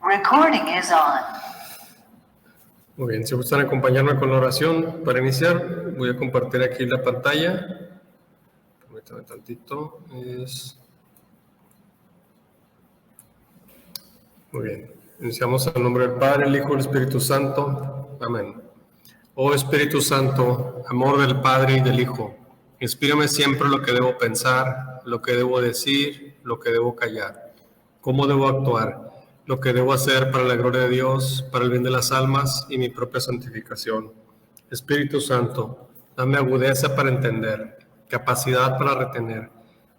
Recording is on. Muy bien, si gustan acompañarme con la oración para iniciar, voy a compartir aquí la pantalla. Permítame tantito. Muy bien, iniciamos en el nombre del Padre, el Hijo y el Espíritu Santo. Amén. Oh Espíritu Santo, amor del Padre y del Hijo, inspírame siempre lo que debo pensar, lo que debo decir, lo que debo callar, cómo debo actuar, lo que debo hacer para la gloria de Dios, para el bien de las almas y mi propia santificación. Espíritu Santo, dame agudeza para entender, capacidad para retener,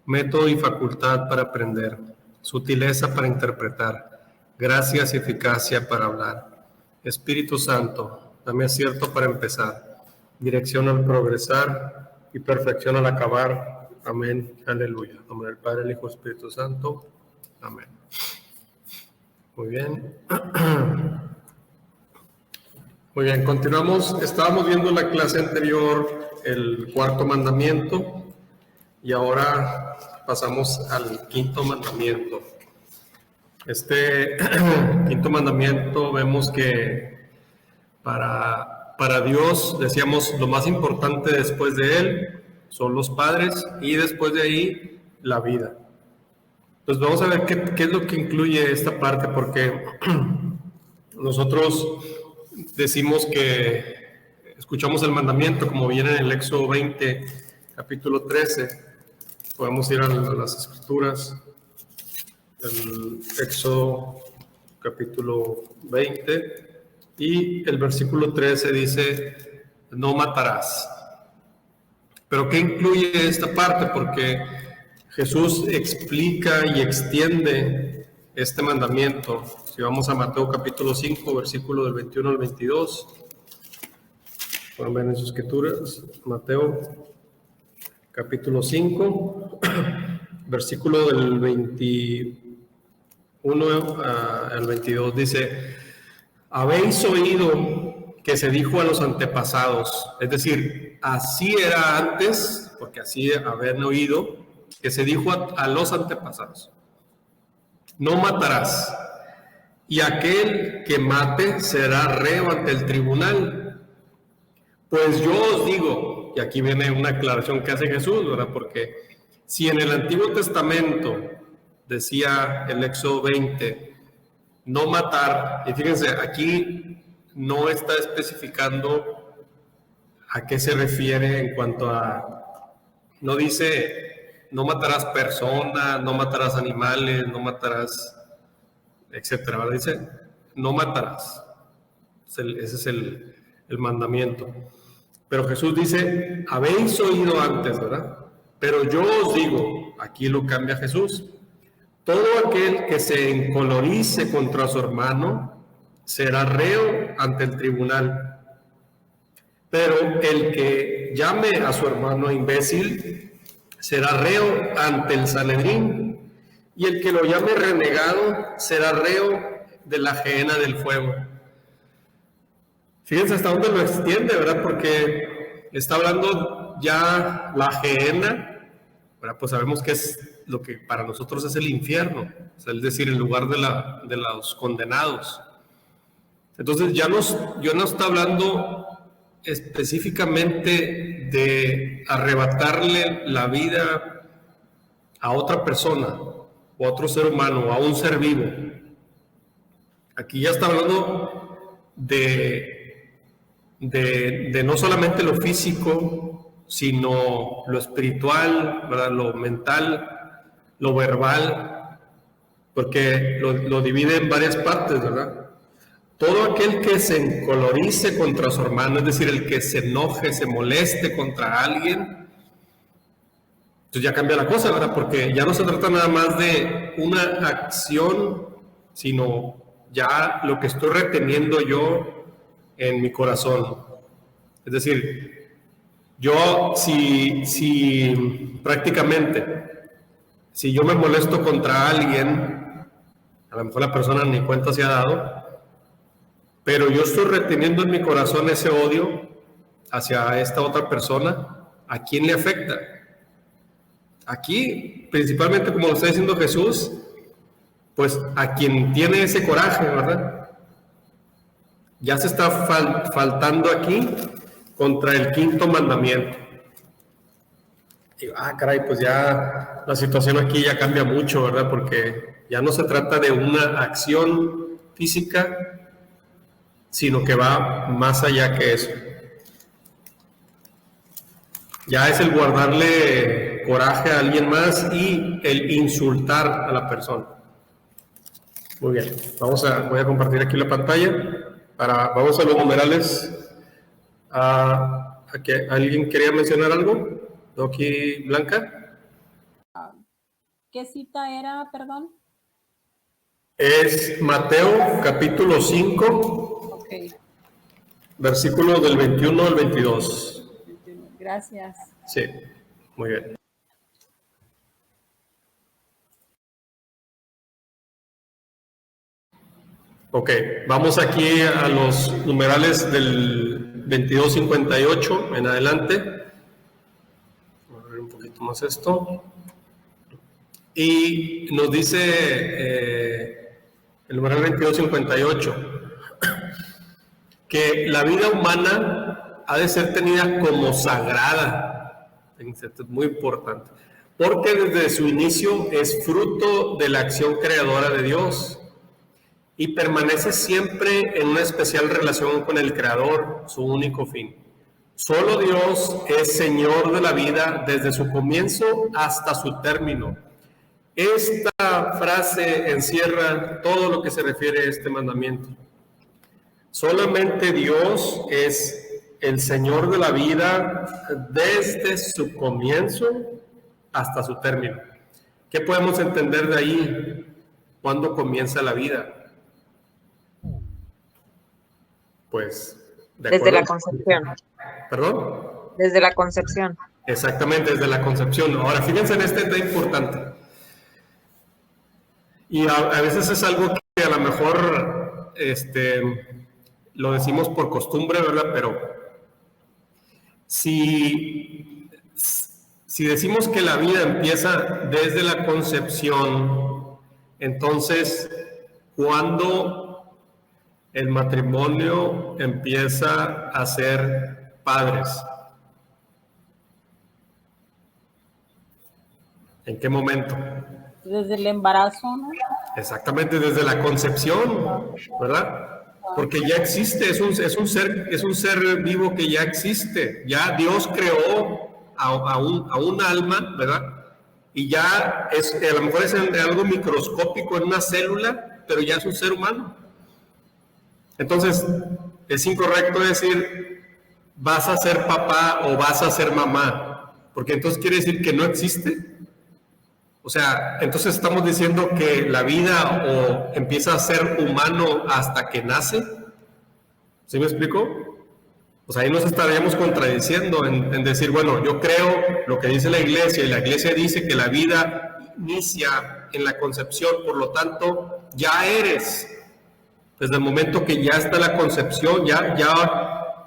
método y facultad para aprender, sutileza para interpretar, gracias y eficacia para hablar. Espíritu Santo, dame acierto para empezar, dirección al progresar y perfección al acabar. Amén. Aleluya. En nombre del Padre, el Hijo y el Espíritu Santo. Amén. Muy bien. Muy bien, continuamos. Estábamos viendo en la clase anterior el cuarto mandamiento y ahora pasamos al quinto mandamiento. Este quinto mandamiento vemos que para Dios, decíamos, lo más importante después de Él son los padres y después de ahí la vida. Pues vamos a ver qué es lo que incluye esta parte, porque nosotros decimos que escuchamos el mandamiento como viene en el Éxodo 20, capítulo 13. Podemos ir a las escrituras. El Éxodo capítulo 20 y el versículo 13 dice: no matarás. Pero ¿qué incluye esta parte? Porque Jesús explica y extiende este mandamiento. Si vamos a Mateo capítulo 5, versículo del 21 al 22, pueden ver en sus escrituras, Mateo capítulo 5, versículo del 21 al 22, dice: habéis oído que se dijo a los antepasados, es decir, así era antes, porque así habían oído, que se dijo a los antepasados: no matarás, y aquel que mate será reo ante el tribunal. Pues yo os digo, y aquí viene una aclaración que hace Jesús, ¿verdad? Porque si en el Antiguo Testamento decía el Éxodo 20, no matar, y fíjense, aquí no está especificando a qué se refiere en cuanto a, no dice no matarás personas, no matarás animales, no matarás, etcétera, ¿verdad? Dice no matarás. Ese es el mandamiento. Pero Jesús dice: habéis oído antes, ¿verdad? Pero yo os digo, aquí lo cambia Jesús: todo aquel que se encolorice contra su hermano será reo ante el tribunal. Pero el que llame a su hermano imbécil será reo ante el Sanedrín, y el que lo llame renegado será reo de la gehenna del fuego. Fíjense hasta dónde lo extiende, ¿verdad? Porque está hablando ya la gehenna, ¿verdad? Pues sabemos que es lo que para nosotros es el infierno, o sea, es decir, el lugar de los condenados. Entonces ya no está hablando específicamente de arrebatarle la vida a otra persona o a otro ser humano o a un ser vivo. Aquí ya está hablando de no solamente lo físico, sino lo espiritual, ¿verdad? Lo mental, lo verbal, porque lo divide en varias partes, ¿verdad? Todo aquel que se encolorice contra su hermano, es decir, el que se enoje, se moleste contra alguien, entonces ya cambia la cosa, ¿verdad? Porque ya no se trata nada más de una acción, sino ya lo que estoy reteniendo yo en mi corazón. Es decir, yo si prácticamente, si yo me molesto contra alguien, a lo mejor la persona ni cuenta se ha dado, pero yo estoy reteniendo en mi corazón ese odio hacia esta otra persona, ¿a quién le afecta? Aquí, principalmente como lo está diciendo Jesús, pues a quien tiene ese coraje, ¿verdad? Ya se está faltando aquí contra el quinto mandamiento. Y, caray, pues ya la situación aquí ya cambia mucho, ¿verdad? Porque ya no se trata de una acción física, sino que va más allá que eso. Ya es el guardarle coraje a alguien más y el insultar a la persona. Muy bien, voy a compartir aquí la pantalla. Vamos a los numerales. ¿Alguien quería mencionar algo? Doki Blanca. ¿Qué cita era, perdón? Es Mateo capítulo 5, okay. Versículo del 21 al 22. Gracias. Sí, muy bien. Ok, vamos aquí a los numerales del 22:58 en adelante. Vamos a ver un poquito más esto. Y nos dice el numeral 22:58 que la vida humana ha de ser tenida como sagrada. Esto es muy importante, porque desde su inicio es fruto de la acción creadora de Dios y permanece siempre en una especial relación con el Creador, su único fin. Solo Dios es Señor de la vida desde su comienzo hasta su término. Esta frase encierra todo lo que se refiere a este mandamiento. Solamente Dios es el Señor de la vida desde su comienzo hasta su término. ¿Qué podemos entender de ahí? ¿Cuándo comienza la vida? Pues desde la concepción. ¿Perdón? Desde la concepción. Exactamente, desde la concepción. Ahora, fíjense en este detalle importante. Y a veces es algo que a lo mejor lo decimos por costumbre, ¿verdad? Pero si decimos que la vida empieza desde la concepción, entonces, ¿cuándo el matrimonio empieza a ser padres? ¿En qué momento? Desde el embarazo, ¿no? Exactamente, desde la concepción, ¿verdad? Porque ya existe, es un ser vivo que ya existe. Ya Dios creó a un alma, ¿verdad? Y ya a lo mejor es algo microscópico en una célula, pero ya es un ser humano. Entonces, es incorrecto decir, vas a ser papá o vas a ser mamá, porque entonces quiere decir que no existe. O sea, entonces estamos diciendo que la vida o empieza a ser humano hasta que nace. ¿Sí me explico? Pues ahí nos estaríamos contradiciendo en decir, bueno, yo creo lo que dice la iglesia y la iglesia dice que la vida inicia en la concepción, por lo tanto, ya eres. Desde el momento que ya está la concepción, ya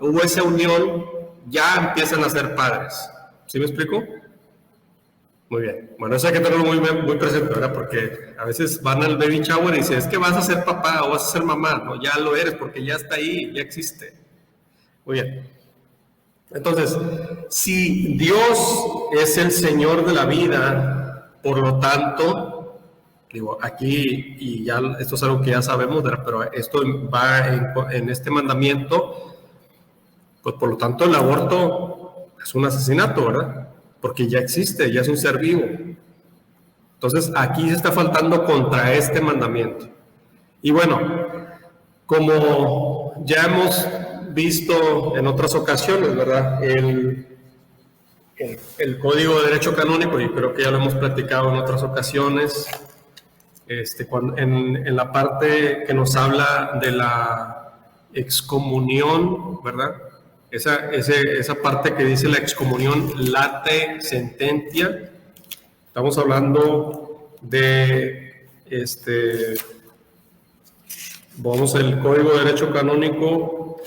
hubo esa unión, ya empiezan a ser padres. ¿Sí me explico? Muy bien. Bueno, eso hay que tenerlo muy presente, ¿verdad? Porque a veces van al baby shower y dicen, es que vas a ser papá o vas a ser mamá. No, ya lo eres porque ya está ahí, ya existe. Muy bien. Entonces, si Dios es el Señor de la vida, por lo tanto, digo, aquí, y ya esto es algo que ya sabemos, ¿verdad? Pero esto va en este mandamiento, pues por lo tanto el aborto es un asesinato, ¿verdad? Porque ya existe, ya es un ser vivo. Entonces, aquí se está faltando contra este mandamiento. Y bueno, como ya hemos visto en otras ocasiones, ¿verdad? El Código de Derecho Canónico, y creo que ya lo hemos platicado en otras ocasiones, en la parte que nos habla de la excomunión, ¿verdad? Esa parte que dice la excomunión late sententia, estamos hablando de vamos al Código de Derecho Canónico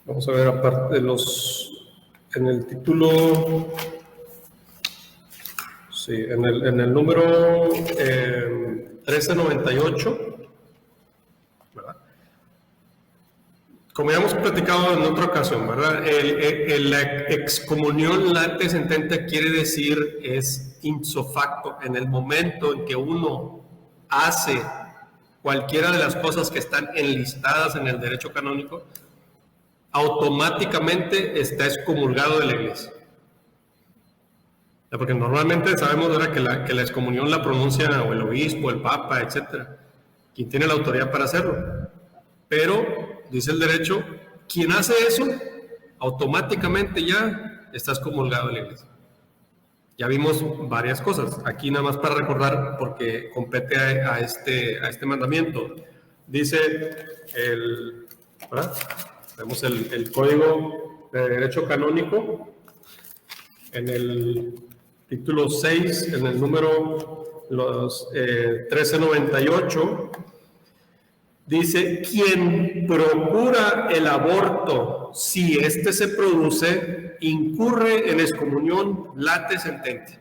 vamos a ver aparte de en el título Sí, en el número 1398, ¿verdad? Como ya hemos platicado en otra ocasión, ¿verdad? La excomunión late sentente quiere decir es ipso facto, en el momento en que uno hace cualquiera de las cosas que están enlistadas en el derecho canónico, automáticamente está excomulgado de la iglesia. Porque normalmente sabemos ahora que la excomunión la pronuncia o el obispo, el papa, etcétera, quien tiene la autoridad para hacerlo. Pero, dice el derecho, quien hace eso, automáticamente ya está excomulgado de la iglesia. Ya vimos varias cosas. Aquí nada más para recordar, porque compete a este mandamiento. Dice ¿verdad? Vemos el Código de Derecho Canónico en el título 6, en el número 1398, dice: quien procura el aborto, si éste se produce, incurre en excomunión late sentente.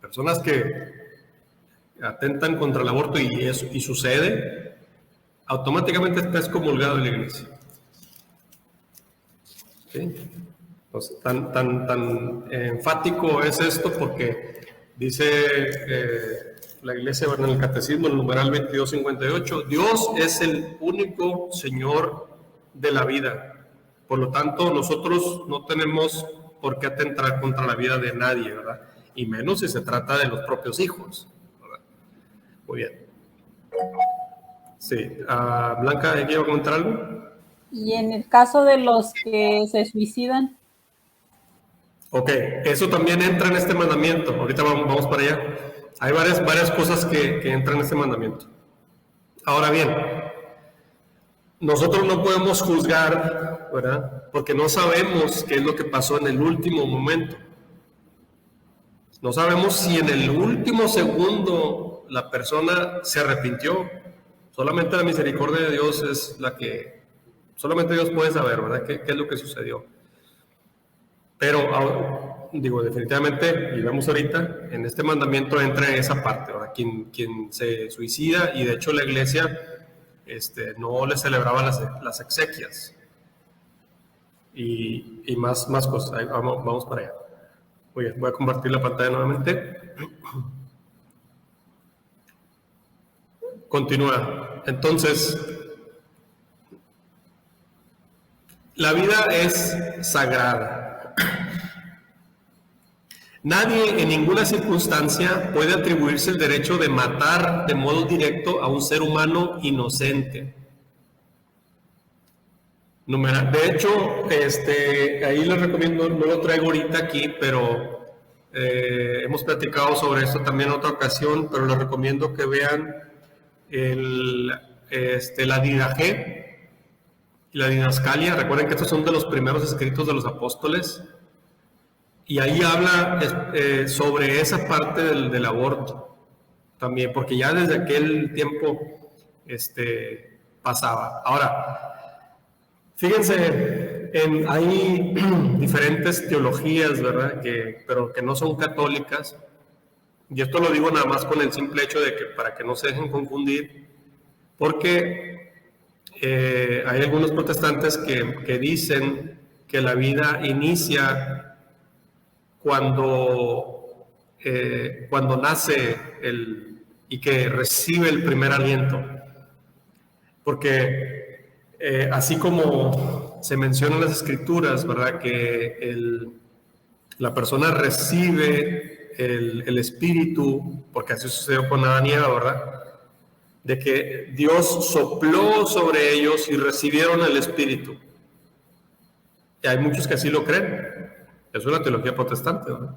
Personas que atentan contra el aborto y sucede, automáticamente está excomulgado de la iglesia. ¿Sí? Entonces, tan enfático es esto porque dice la iglesia en el catecismo, el numeral 2258, Dios es el único Señor de la vida. Por lo tanto, nosotros no tenemos por qué atentar contra la vida de nadie, ¿verdad? Y menos si se trata de los propios hijos, ¿verdad? Muy bien. Sí. Blanca, ¿quiero comentar algo? Y en el caso de los que se suicidan. Ok, eso también entra en este mandamiento. Ahorita vamos para allá. Hay varias cosas que entran en este mandamiento. Ahora bien, nosotros no podemos juzgar, ¿verdad? Porque no sabemos qué es lo que pasó en el último momento. No sabemos si en el último segundo la persona se arrepintió. Solamente la misericordia de Dios es la que... Solamente Dios puede saber, ¿verdad? ¿Qué es lo que sucedió? Pero, definitivamente, y vemos ahorita, en este mandamiento entra esa parte, ¿verdad? Quien se suicida, y de hecho la iglesia no le celebraba las exequias. Y más cosas. Ahí vamos para allá. Muy bien, voy a compartir la pantalla nuevamente. Continúa. Entonces, la vida es sagrada. Nadie en ninguna circunstancia puede atribuirse el derecho de matar de modo directo a un ser humano inocente. De hecho, ahí les recomiendo, no lo traigo ahorita aquí, pero hemos platicado sobre esto también en otra ocasión, pero les recomiendo que vean la Didaje y la Didascalia. Recuerden que estos son de los primeros escritos de los apóstoles. Y ahí habla sobre esa parte del aborto también, porque ya desde aquel tiempo pasaba. Ahora, fíjense, hay diferentes teologías, ¿verdad? Pero que no son católicas. Y esto lo digo nada más con el simple hecho de que para que no se dejen confundir, porque hay algunos protestantes que dicen que la vida inicia cuando nace y que recibe el primer aliento, porque así como se menciona en las escrituras, ¿verdad? Que la persona recibe el espíritu, porque así sucedió con Adán y Eva, ¿verdad? De que Dios sopló sobre ellos y recibieron el espíritu. Y hay muchos que así lo creen. Es una teología protestante, ¿no?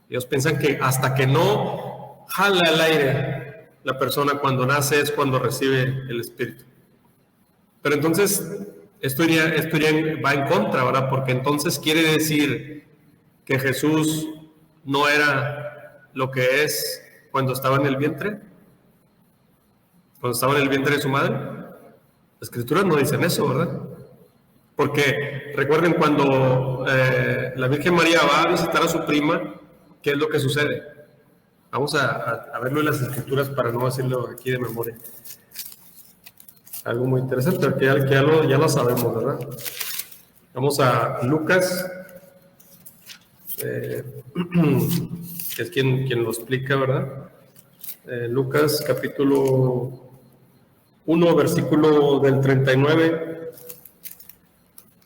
Ellos piensan que hasta que no jala el aire la persona cuando nace es cuando recibe el espíritu. Pero entonces esto ya va en contra, ¿verdad? Porque entonces quiere decir que Jesús no era lo que es cuando estaba en el vientre, cuando estaba en el vientre de su madre. Las escrituras no dicen eso, ¿verdad? Porque recuerden cuando la Virgen María va a visitar a su prima, ¿qué es lo que sucede? Vamos a verlo en las escrituras para no decirlo aquí de memoria. Algo muy interesante, que ya lo sabemos, ¿verdad? Vamos a Lucas, que es quien lo explica, ¿verdad? Lucas capítulo 1, versículo del 39.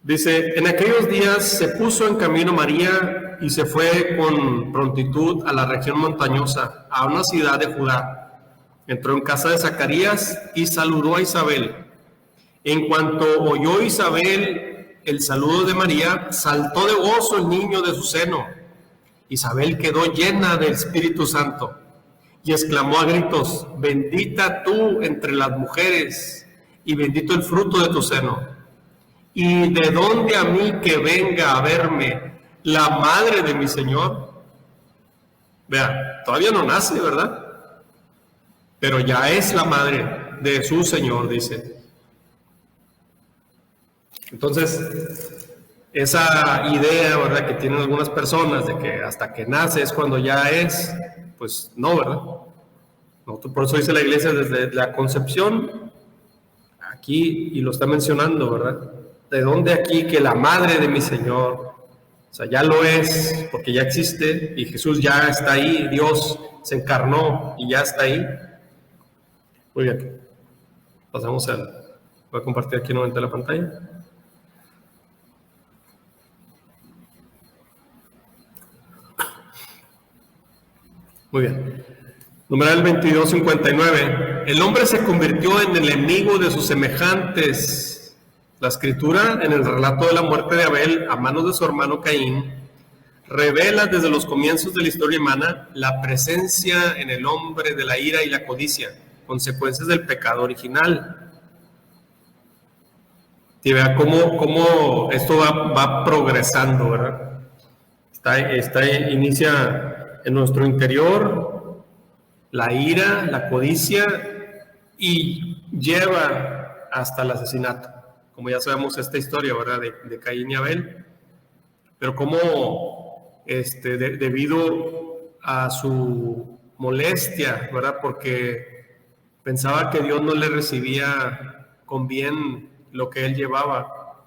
Dice, en aquellos días se puso en camino María y se fue con prontitud a la región montañosa, a una ciudad de Judá. Entró en casa de Zacarías y saludó a Isabel. En cuanto oyó Isabel el saludo de María, saltó de gozo el niño de su seno. Isabel quedó llena del Espíritu Santo y exclamó a gritos, bendita tú entre las mujeres y bendito el fruto de tu seno. ¿Y de dónde a mí que venga a verme la madre de mi Señor? Vea, todavía no nace, ¿verdad? Pero ya es la madre de su Señor, dice. Entonces, esa idea, ¿verdad?, que tienen algunas personas de que hasta que nace es cuando ya es, pues no, ¿verdad? No, por eso dice la iglesia desde la concepción, aquí, y lo está mencionando, ¿verdad? ¿De dónde aquí que la madre de mi Señor? O sea, ya lo es, porque ya existe, y Jesús ya está ahí, Dios se encarnó y ya está ahí. Muy bien, pasamos voy a compartir aquí nuevamente la pantalla. Muy bien. Numeral 22:59. El hombre se convirtió en el enemigo de sus semejantes. La escritura, en el relato de la muerte de Abel a manos de su hermano Caín, revela desde los comienzos de la historia humana la presencia en el hombre de la ira y la codicia, consecuencias del pecado original. Y vea cómo esto va progresando, ¿verdad? Inicia en nuestro interior la ira, la codicia, y lleva hasta el asesinato. Como ya sabemos esta historia, ¿verdad?, de Caín y Abel. Pero cómo, debido a su molestia, ¿verdad?, porque pensaba que Dios no le recibía con bien lo que él llevaba,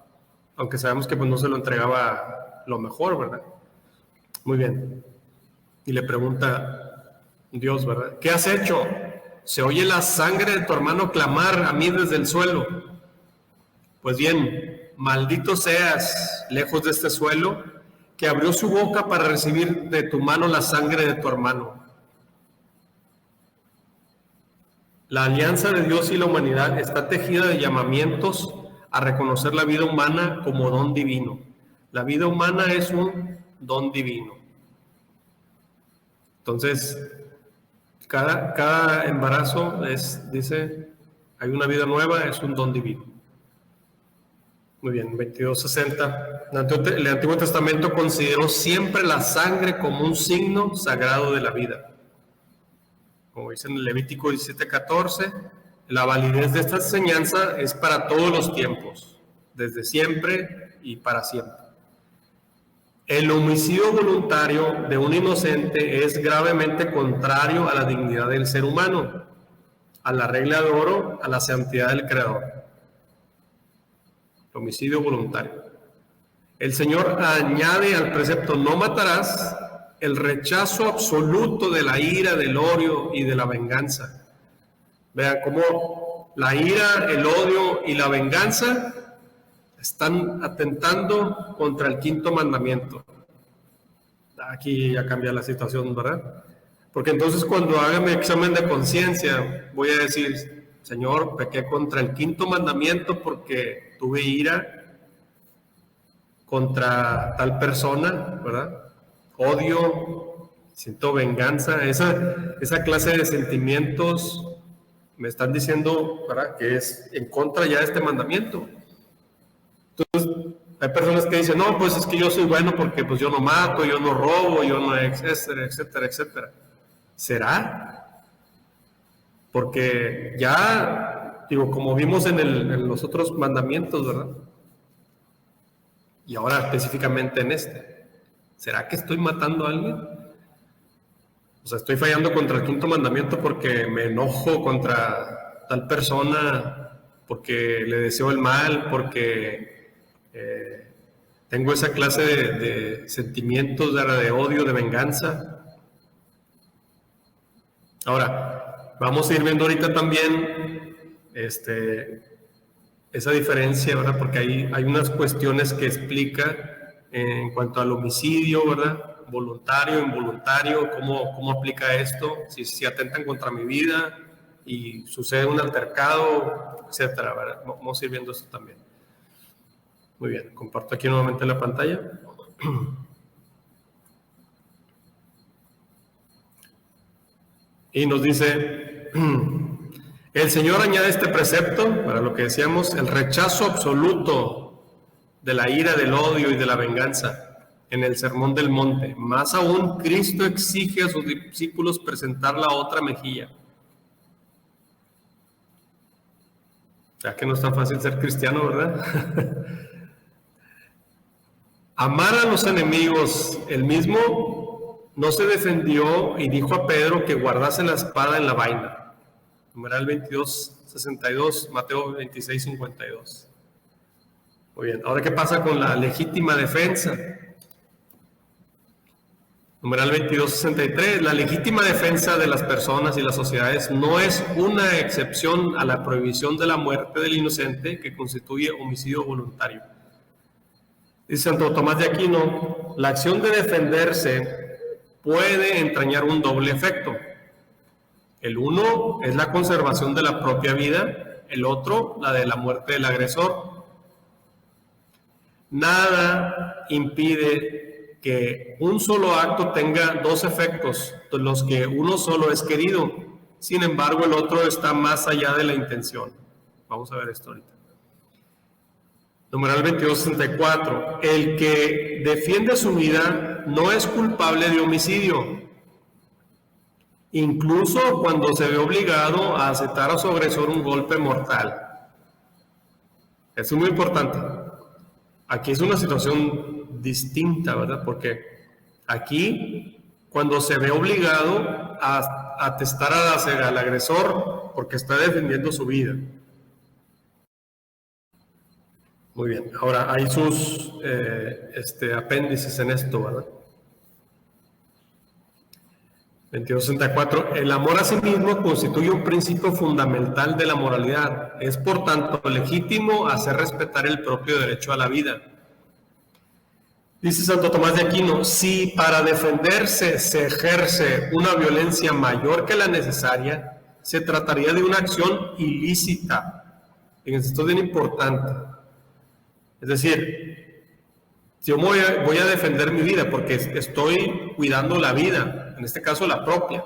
aunque sabemos que pues no se lo entregaba lo mejor, ¿verdad? Muy bien. Y le pregunta Dios, ¿verdad? ¿Qué has hecho? Se oye la sangre de tu hermano clamar a mí desde el suelo. Pues bien, maldito seas lejos de este suelo, que abrió su boca para recibir de tu mano la sangre de tu hermano. La alianza de Dios y la humanidad está tejida de llamamientos a reconocer la vida humana como don divino. La vida humana es un don divino. Entonces, cada embarazo dice, hay una vida nueva, es un don divino. Muy bien, 22:60. El Antiguo Testamento consideró siempre la sangre como un signo sagrado de la vida. Como dice en el Levítico 17:14, la validez de esta enseñanza es para todos los tiempos, desde siempre y para siempre. El homicidio voluntario de un inocente es gravemente contrario a la dignidad del ser humano, a la regla de oro, a la santidad del Creador. Homicidio voluntario. El Señor añade al precepto no matarás el rechazo absoluto de la ira, del odio y de la venganza. Vean cómo la ira, el odio y la venganza están atentando contra el quinto mandamiento. Aquí ya cambia la situación, ¿verdad? Porque entonces cuando haga mi examen de conciencia voy a decir, Señor, pequé contra el quinto mandamiento porque tuve ira contra tal persona, ¿verdad? Odio, siento venganza, esa clase de sentimientos me están diciendo, ¿verdad?, que es en contra ya de este mandamiento. Entonces, hay personas que dicen, no, pues es que yo soy bueno porque pues yo no mato, yo no robo, yo no, etcétera, etcétera, etcétera. ¿Será? Porque ya, digo, como vimos en los otros mandamientos, ¿verdad? Y ahora específicamente en este. ¿Será que estoy matando a alguien? O sea, estoy fallando contra el quinto mandamiento porque me enojo contra tal persona, porque le deseo el mal, porque tengo esa clase de sentimientos de odio, de venganza. Ahora, vamos a ir viendo ahorita también esa diferencia, ¿verdad? Porque hay unas cuestiones que explica en cuanto al homicidio, ¿verdad? Voluntario, involuntario, cómo aplica esto, si atentan contra mi vida y sucede un altercado, etcétera, ¿verdad? Vamos a ir viendo esto también. Muy bien, comparto aquí nuevamente la pantalla. Y nos dice, el Señor añade este precepto, para lo que decíamos, el rechazo absoluto de la ira, del odio y de la venganza en el Sermón del Monte. Más aún, Cristo exige a sus discípulos presentar la otra mejilla. Ya que no es tan fácil ser cristiano, ¿verdad? Amar a los enemigos, él mismo no se defendió y dijo a Pedro que guardase la espada en la vaina. Numeral 22:62, Mateo 26:52. Muy bien, ahora ¿qué pasa con la legítima defensa? Numeral 22:63, la legítima defensa de las personas y las sociedades no es una excepción a la prohibición de la muerte del inocente que constituye homicidio voluntario. Dice Santo Tomás de Aquino, la acción de defenderse puede entrañar un doble efecto. El uno es la conservación de la propia vida, el otro la de la muerte del agresor. Nada impide que un solo acto tenga dos efectos, de los que uno solo es querido, sin embargo el otro está más allá de la intención. Vamos a ver esto ahorita. Numeral 22:64. El que defiende su vida no es culpable de homicidio, incluso cuando se ve obligado a aceptar a su agresor un golpe mortal. Eso es muy importante. Aquí es una situación distinta, ¿verdad? Porque aquí, cuando se ve obligado a atestar al agresor porque está defendiendo su vida. Muy bien, ahora hay sus apéndices en esto, ¿verdad? 22:64. El amor a sí mismo constituye un principio fundamental de la moralidad. Es, por tanto, legítimo hacer respetar el propio derecho a la vida. Dice Santo Tomás de Aquino, si para defenderse se ejerce una violencia mayor que la necesaria, se trataría de una acción ilícita. Fíjense, esto es bien importante. Es decir, yo voy a defender mi vida porque estoy cuidando la vida, en este caso la propia,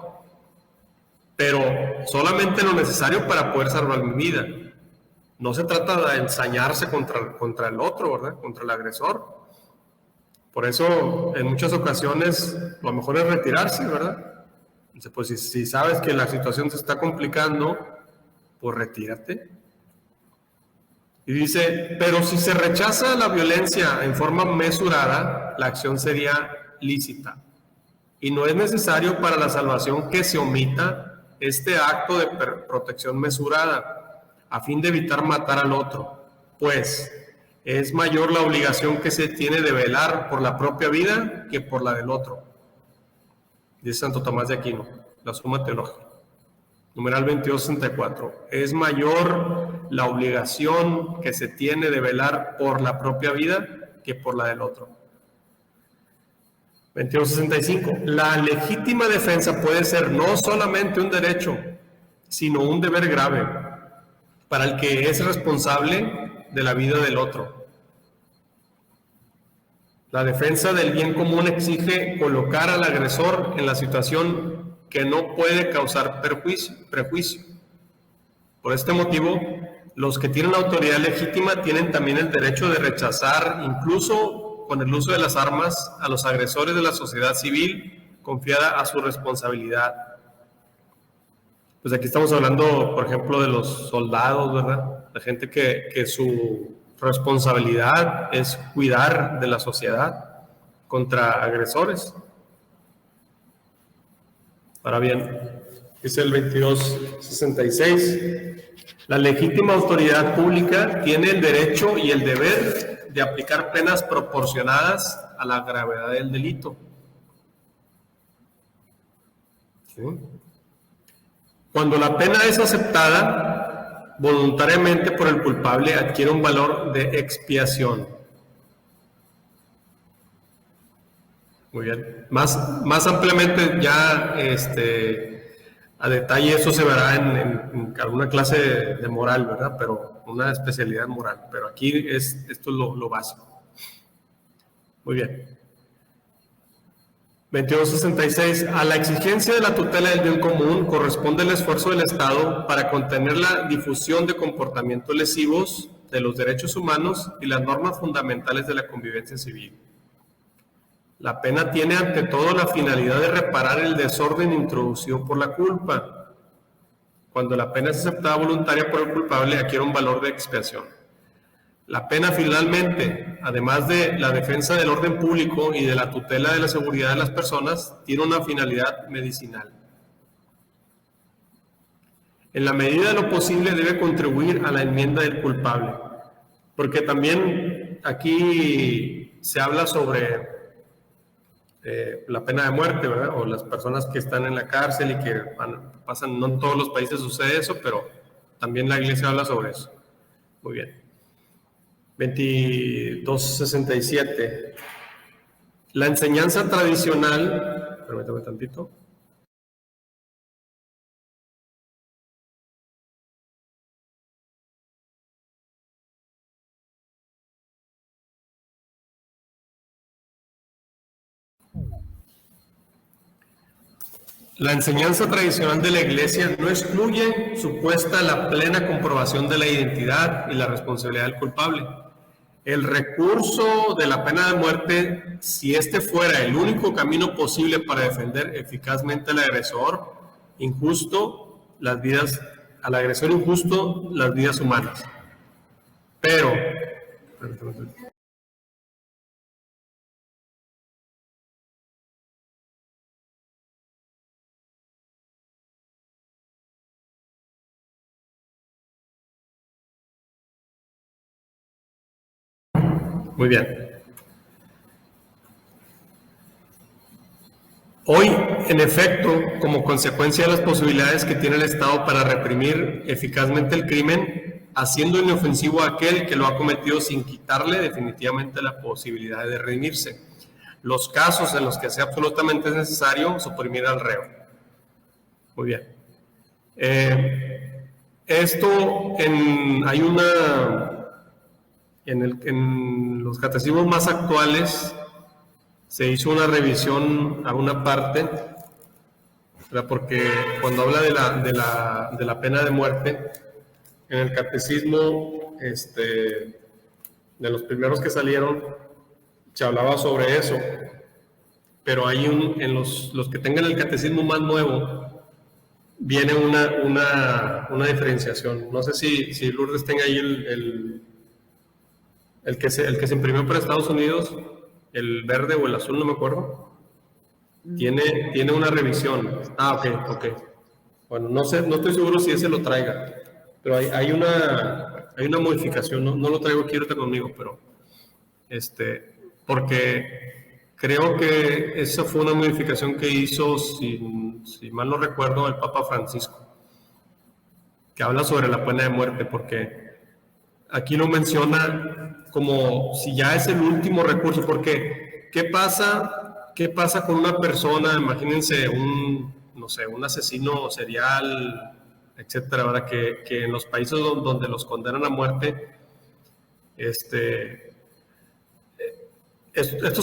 pero solamente lo necesario para poder salvar mi vida. No se trata de ensañarse contra el otro, ¿verdad? Contra el agresor. Por eso, en muchas ocasiones, lo mejor es retirarse, ¿verdad? Entonces, pues si sabes que la situación se está complicando, pues retírate. Y dice, pero si se rechaza la violencia en forma mesurada, la acción sería lícita. Y no es necesario para la salvación que se omita este acto de protección mesurada, a fin de evitar matar al otro, pues es mayor la obligación que se tiene de velar por la propia vida que por la del otro. Dice Santo Tomás de Aquino, la Suma Teológica. Numeral 22:64. Es mayor la obligación que se tiene de velar por la propia vida que por la del otro. 22:65. La legítima defensa puede ser no solamente un derecho, sino un deber grave para el que es responsable de la vida del otro. La defensa del bien común exige colocar al agresor en la situación que no puede causar prejuicio. Por este motivo, los que tienen autoridad legítima tienen también el derecho de rechazar, incluso con el uso de las armas, a los agresores de la sociedad civil confiada a su responsabilidad. Pues aquí estamos hablando, por ejemplo, de los soldados, ¿verdad? La gente que su responsabilidad es cuidar de la sociedad contra agresores. Ahora bien, dice el 2266, la legítima autoridad pública tiene el derecho y el deber de aplicar penas proporcionadas a la gravedad del delito. ¿Sí? Cuando la pena es aceptada voluntariamente por el culpable, adquiere un valor de expiación. Muy bien. Más ampliamente ya a detalle eso se verá en alguna clase de moral, ¿verdad? Pero una especialidad moral. Pero aquí esto es lo básico. Muy bien. 2266. A la exigencia de la tutela del bien común corresponde el esfuerzo del Estado para contener la difusión de comportamientos lesivos de los derechos humanos y las normas fundamentales de la convivencia civil. La pena tiene ante todo la finalidad de reparar el desorden introducido por la culpa. Cuando la pena es aceptada voluntaria por el culpable, adquiere un valor de expiación. La pena finalmente, además de la defensa del orden público y de la tutela de la seguridad de las personas, tiene una finalidad medicinal. En la medida de lo posible debe contribuir a la enmienda del culpable, porque también aquí se habla sobre la pena de muerte, ¿verdad? O las personas que están en la cárcel y que pasan, no en todos los países sucede eso, pero también la Iglesia habla sobre eso. Muy bien. 2267. La enseñanza tradicional, permítame tantito. La enseñanza tradicional de la Iglesia no excluye supuesta la plena comprobación de la identidad y la responsabilidad del culpable. El recurso de la pena de muerte, si este fuera el único camino posible para defender eficazmente al agresor injusto, al agresor injusto, las vidas humanas. Pero, muy bien. Hoy, en efecto, como consecuencia de las posibilidades que tiene el Estado para reprimir eficazmente el crimen, haciendo inofensivo a aquel que lo ha cometido sin quitarle definitivamente la posibilidad de redimirse, los casos en los que sea absolutamente necesario suprimir al reo. Muy bien. En los catecismos más actuales se hizo una revisión a una parte, ¿verdad? Porque cuando habla de la pena de muerte, en el catecismo de los primeros que salieron se hablaba sobre eso, pero hay en los que tengan el catecismo más nuevo viene una diferenciación. No sé si Lourdes tenga ahí el que se imprimió para Estados Unidos, el verde o el azul, no me acuerdo. Tiene una revisión. Ok. Bueno, no estoy seguro si ese lo traiga, pero hay una modificación. No lo traigo aquí ahorita conmigo, pero porque creo que esa fue una modificación que hizo, si mal no recuerdo, el Papa Francisco, que habla sobre la pena de muerte, porque aquí lo menciona como si ya es el último recurso, porque ¿qué pasa con una persona? Imagínense un asesino serial, etcétera, ¿verdad? Que en los países donde los condenan a muerte, esto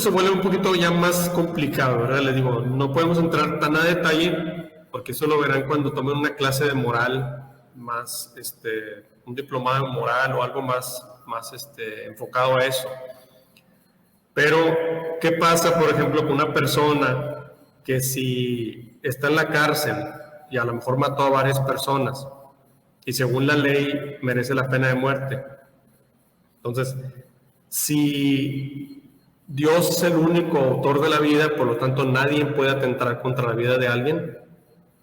se vuelve un poquito ya más complicado, ¿verdad? Les digo, no podemos entrar tan a detalle, porque eso lo verán cuando tomen una clase de moral más, un diplomado en moral o algo más enfocado a eso. Pero, ¿qué pasa, por ejemplo, con una persona que si está en la cárcel y a lo mejor mató a varias personas y según la ley merece la pena de muerte? Entonces, si Dios es el único autor de la vida, por lo tanto nadie puede atentar contra la vida de alguien,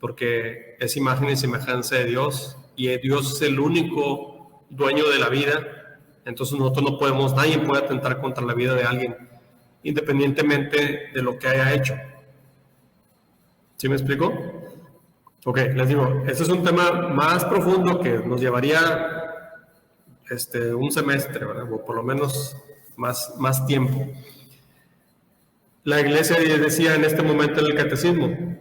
porque es imagen y semejanza de Dios, y Dios es el único dueño de la vida. Entonces nosotros no podemos, nadie puede atentar contra la vida de alguien, independientemente de lo que haya hecho. ¿Sí me explico? Ok, les digo, este es un tema más profundo que nos llevaría un semestre, ¿verdad? O por lo menos más tiempo. La iglesia decía en este momento en el catecismo,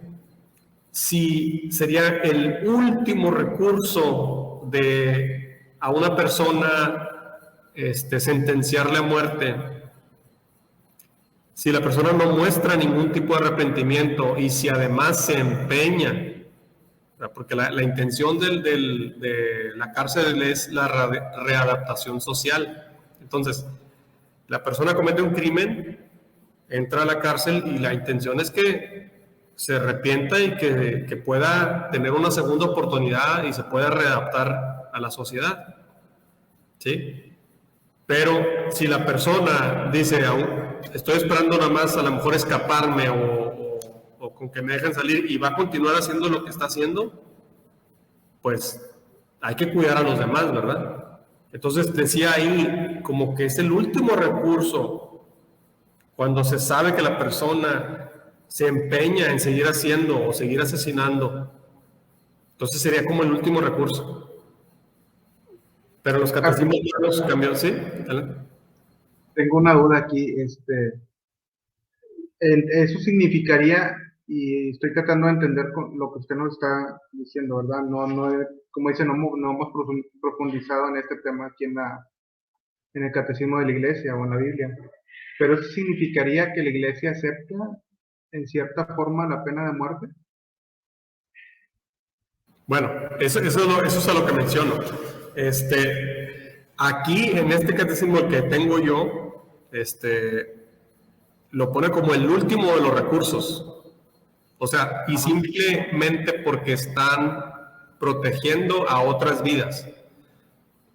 si sería el último recurso a una persona sentenciarle a muerte, si la persona no muestra ningún tipo de arrepentimiento y si además se empeña, porque la intención de la cárcel es la readaptación social. Entonces, la persona comete un crimen, entra a la cárcel y la intención es que se arrepienta y que pueda tener una segunda oportunidad y se pueda readaptar a la sociedad. ¿Sí? Pero si la persona dice, estoy esperando nada más a lo mejor escaparme o con que me dejen salir, y va a continuar haciendo lo que está haciendo, pues hay que cuidar a los demás, ¿verdad? Entonces decía ahí como que es el último recurso cuando se sabe que la persona se empeña en seguir haciendo o seguir asesinando. Entonces sería como el último recurso. Pero los catecismos los cambiaron, ¿sí? Tengo una duda aquí. Eso significaría, y estoy tratando de entender lo que usted nos está diciendo, ¿verdad? Como dice, no hemos profundizado en este tema aquí en el catecismo de la iglesia o en la Biblia. Pero eso significaría que la iglesia acepta en cierta forma la pena de muerte. Bueno, eso es a lo que menciono. Aquí en este catecismo que tengo yo, lo pone como el último de los recursos. O sea, y simplemente porque están protegiendo a otras vidas.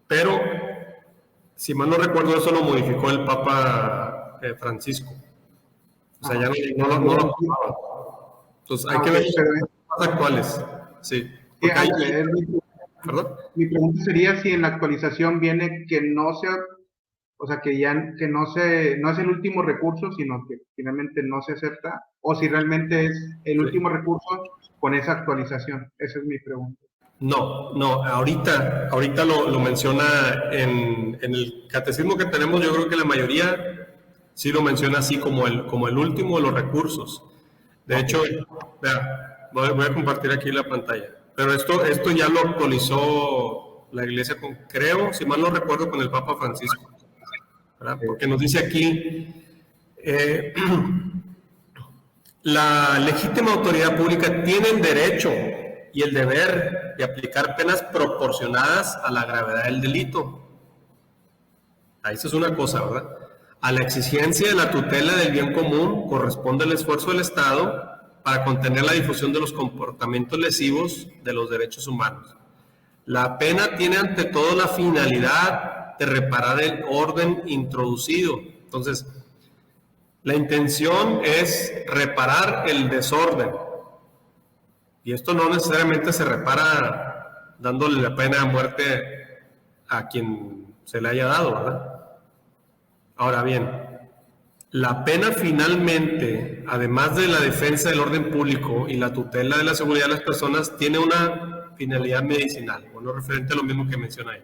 Pero, si mal no recuerdo, eso lo modificó el Papa Francisco. O sea, ya no lo tomaba. Entonces, hay que ver los más actuales. Sí. ¿Perdón? Mi pregunta sería si en la actualización viene que no sea, o sea, que no es el último recurso, sino que finalmente no se acepta, o si realmente es el último recurso con esa actualización. Esa es mi pregunta. No, ahorita lo menciona en el catecismo que tenemos. Yo creo que la mayoría sí lo menciona así como el último de los recursos. De hecho, vea, voy a compartir aquí la pantalla. Pero esto ya lo actualizó la iglesia creo, si mal no recuerdo, con el Papa Francisco, ¿verdad? Porque nos dice aquí, la legítima autoridad pública tiene el derecho y el deber de aplicar penas proporcionadas a la gravedad del delito. Ahí eso es una cosa, ¿verdad? A la exigencia de la tutela del bien común corresponde el esfuerzo del Estado para contener la difusión de los comportamientos lesivos de los derechos humanos. La pena tiene ante todo la finalidad de reparar el orden introducido. Entonces, la intención es reparar el desorden. Y esto no necesariamente se repara dándole la pena de muerte a quien se le haya dado, ¿verdad? Ahora bien, la pena finalmente, además de la defensa del orden público y la tutela de la seguridad de las personas, tiene una finalidad medicinal, bueno, referente a lo mismo que menciona ahí.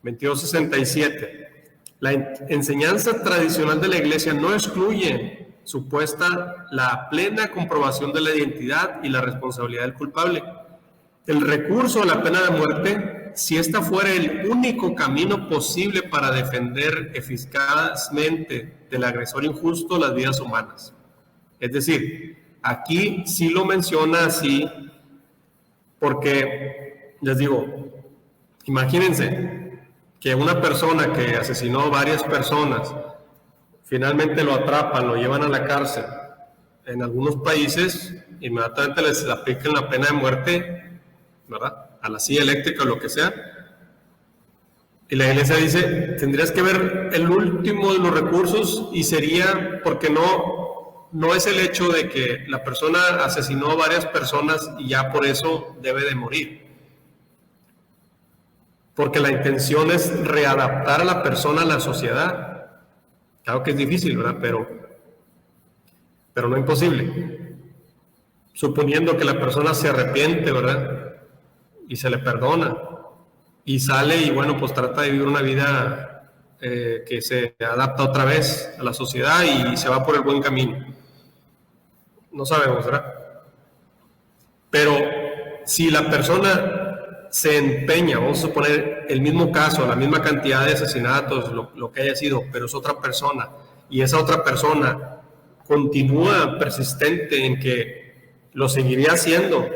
2267. La enseñanza tradicional de la Iglesia no excluye supuesta la plena comprobación de la identidad y la responsabilidad del culpable. El recurso a la pena de muerte, si esta fuera el único camino posible para defender eficazmente del agresor injusto las vidas humanas. Es decir, aquí sí lo menciona así, porque, les digo, imagínense que una persona que asesinó a varias personas, finalmente lo atrapan, lo llevan a la cárcel. En algunos países, inmediatamente les aplican la pena de muerte, ¿verdad? A la silla eléctrica o lo que sea. Y la iglesia dice, tendrías que ver el último de los recursos y sería, ¿por qué no no es el hecho de que la persona asesinó a varias personas y ya por eso debe de morir. Porque la intención es readaptar a la persona a la sociedad. Claro que es difícil, ¿verdad? Pero no imposible. Suponiendo que la persona se arrepiente, ¿verdad? Y se le perdona. Y sale y bueno, pues trata de vivir una vida que se adapta otra vez a la sociedad y se va por el buen camino. No sabemos, ¿verdad? Pero si la persona se empeña, vamos a suponer el mismo caso, la misma cantidad de asesinatos, lo que haya sido, pero es otra persona, y esa otra persona continúa persistente en que lo seguiría haciendo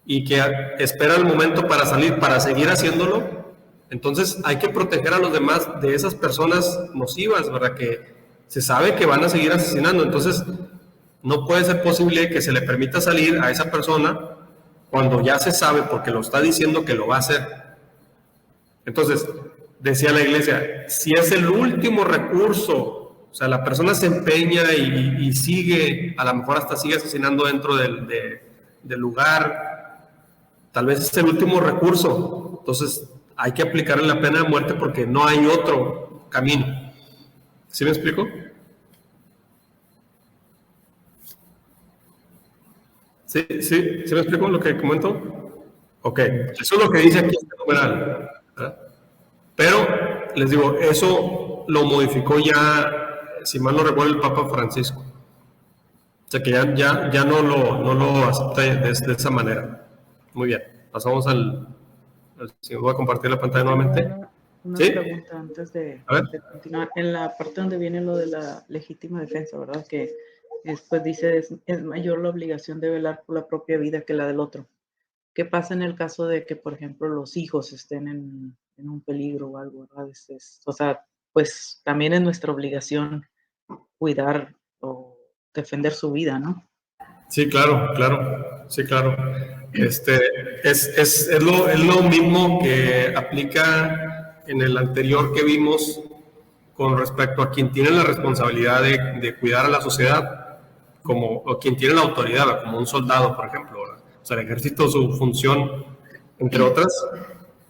y que espera el momento para salir, para seguir haciéndolo, entonces hay que proteger a los demás de esas personas nocivas, ¿verdad? Que se sabe que van a seguir asesinando. Entonces no puede ser posible que se le permita salir a esa persona cuando ya se sabe, porque lo está diciendo que lo va a hacer. Entonces, decía la iglesia, si es el último recurso, o sea, la persona se empeña y sigue, a lo mejor hasta sigue asesinando dentro del lugar, tal vez es el último recurso, entonces hay que aplicarle la pena de muerte porque no hay otro camino. ¿Sí me explico? ¿Sí me explico lo que comento? Ok, eso es lo que dice aquí este numeral, ¿verdad? Pero, les digo, eso lo modificó ya, si mal no recuerdo, el Papa Francisco. O sea que ya no lo acepta de esa manera. Muy bien, pasamos al si voy a compartir la pantalla nuevamente. Una ¿Sí? pregunta antes de continuar. En la parte donde viene lo de la legítima defensa, ¿verdad? Que después dice, es mayor la obligación de velar por la propia vida que la del otro. ¿Qué pasa en el caso de que, por ejemplo, los hijos estén en un peligro o algo, ¿verdad? O sea, pues también es nuestra obligación cuidar o defender su vida, ¿no? Sí, claro. Sí, claro. Es lo mismo que aplica en el anterior que vimos con respecto a quien tiene la responsabilidad de cuidar a la sociedad, o quien tiene la autoridad, como un soldado, por ejemplo, ¿verdad? O sea, el ejército, su función, entre otras,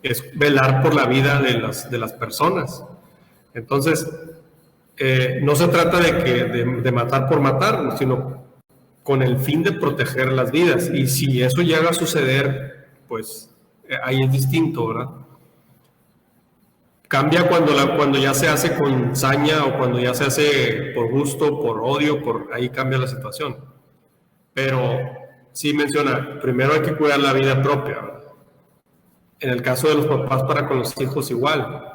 es velar por la vida de las personas. Entonces, no se trata de matar por matar, sino con el fin de proteger las vidas. Y si eso llega a suceder, pues ahí es distinto, ¿verdad? Cambia cuando ya se hace con saña o cuando ya se hace por gusto, por odio, ahí cambia la situación. Pero sí menciona, primero hay que cuidar la vida propia, ¿verdad? En el caso de los papás, para con los hijos igual.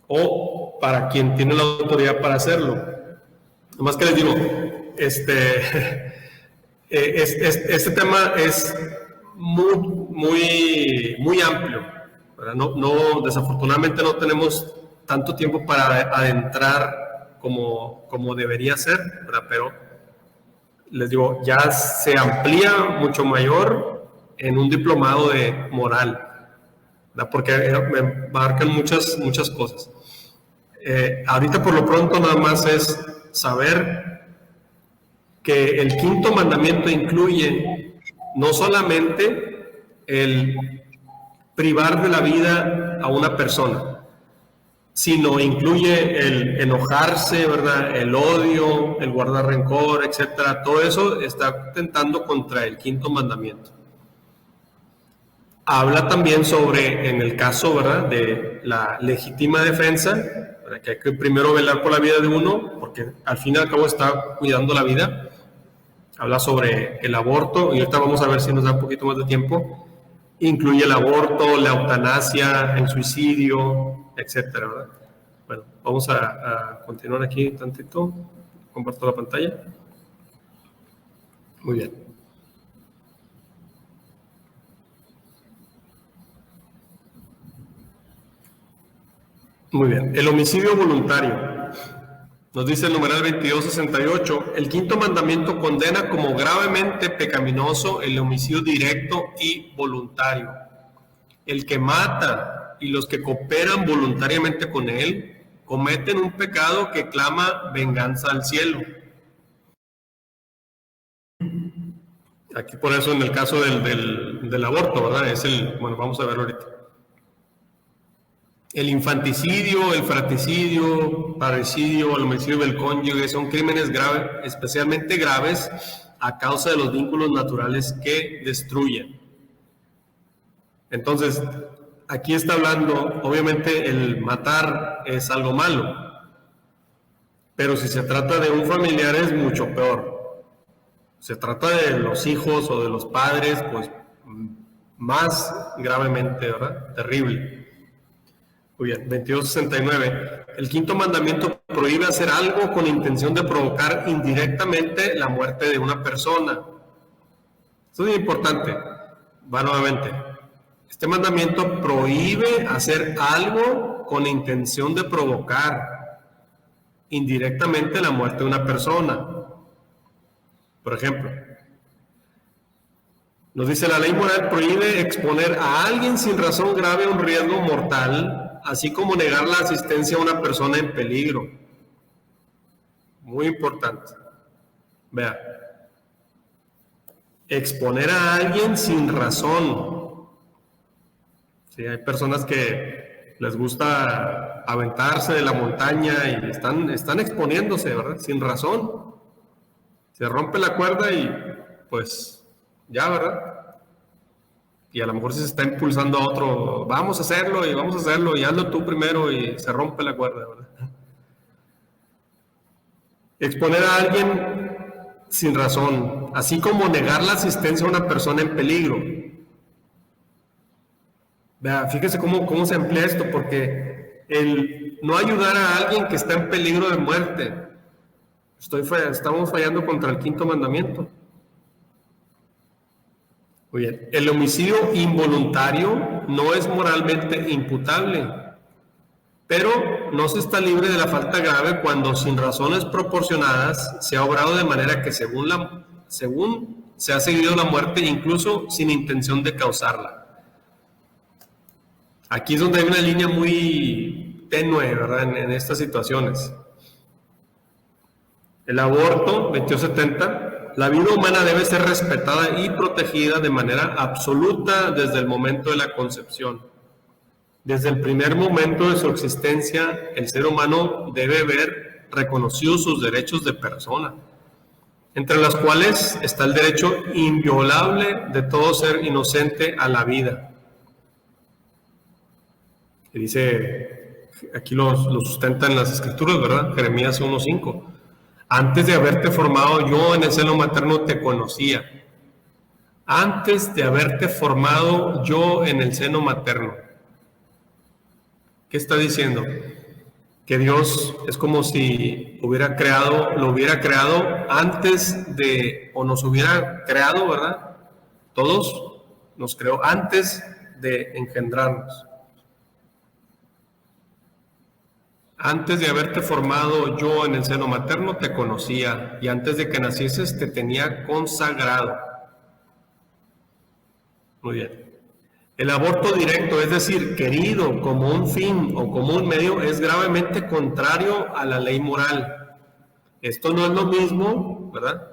O para quien tiene la autoridad para hacerlo. Nomás que les digo, este tema es muy amplio, ¿verdad? No, desafortunadamente no tenemos tanto tiempo para adentrar como debería ser, ¿verdad? Pero les digo, ya se amplía mucho mayor en un diplomado de moral, ¿verdad? Porque me marcan muchas cosas. Ahorita por lo pronto nada más es saber que el quinto mandamiento incluye no solamente el privar de la vida a una persona, sino incluye el enojarse, ¿verdad? El odio, el guardar rencor, etcétera. Todo eso está atentando contra el quinto mandamiento. Habla también sobre, en el caso, ¿verdad?, de la legítima defensa, ¿verdad?, que hay que primero velar por la vida de uno, porque al fin y al cabo está cuidando la vida. Habla sobre el aborto, y ahorita vamos a ver si nos da un poquito más de tiempo. Incluye el aborto, la eutanasia, el suicidio, etcétera, ¿verdad? Bueno, vamos a continuar aquí tantito. Comparto la pantalla. Muy bien. Muy bien. El homicidio voluntario. Nos dice el numeral 2268, el quinto mandamiento condena como gravemente pecaminoso el homicidio directo y voluntario. El que mata y los que cooperan voluntariamente con él cometen un pecado que clama venganza al cielo. Aquí por eso en el caso del aborto, ¿verdad? Bueno, vamos a verlo ahorita. El infanticidio, el fratricidio, parricidio, el homicidio del cónyuge son crímenes graves, especialmente graves a causa de los vínculos naturales que destruyen. Entonces, aquí está hablando, obviamente el matar es algo malo, pero si se trata de un familiar es mucho peor. Se trata de los hijos o de los padres, pues más gravemente, ¿verdad? Terrible. Muy bien, 2269. El quinto mandamiento prohíbe hacer algo con intención de provocar indirectamente la muerte de una persona. Esto es muy importante. Va nuevamente. Este mandamiento prohíbe hacer algo con intención de provocar indirectamente la muerte de una persona. Por ejemplo, nos dice la ley moral prohíbe exponer a alguien sin razón grave a un riesgo mortal, así como negar la asistencia a una persona en peligro. Muy importante. Vea. Exponer a alguien sin razón. Sí, hay personas que les gusta aventarse de la montaña y están exponiéndose, ¿verdad? Sin razón. Se rompe la cuerda y pues ya, ¿verdad? Y a lo mejor se está impulsando a otro, vamos a hacerlo y hazlo tú primero y se rompe la cuerda, ¿verdad? Exponer a alguien sin razón, así como negar la asistencia a una persona en peligro. Vea, fíjese cómo se emplea esto, porque el no ayudar a alguien que está en peligro de muerte, estamos fallando contra el quinto mandamiento. Muy bien. El homicidio involuntario no es moralmente imputable, pero no se está libre de la falta grave cuando sin razones proporcionadas se ha obrado de manera que según se ha seguido la muerte, incluso sin intención de causarla. Aquí es donde hay una línea muy tenue, ¿verdad? En estas situaciones. El aborto, 2270. La vida humana debe ser respetada y protegida de manera absoluta desde el momento de la concepción. Desde el primer momento de su existencia, el ser humano debe ver reconocidos sus derechos de persona, entre los cuales está el derecho inviolable de todo ser inocente a la vida. Y dice, aquí lo sustentan las escrituras, ¿verdad? Jeremías 1:5. Antes de haberte formado yo en el seno materno te conocía. Antes de haberte formado yo en el seno materno. ¿Qué está diciendo? Que Dios es como si lo hubiera creado antes de, o nos hubiera creado, ¿verdad? Todos nos creó antes de engendrarnos. Antes de haberte formado yo en el seno materno te conocía, y antes de que nacieses te tenía consagrado. Muy bien. El aborto directo, es decir, querido como un fin o como un medio, es gravemente contrario a la ley moral. Esto no es lo mismo, ¿verdad?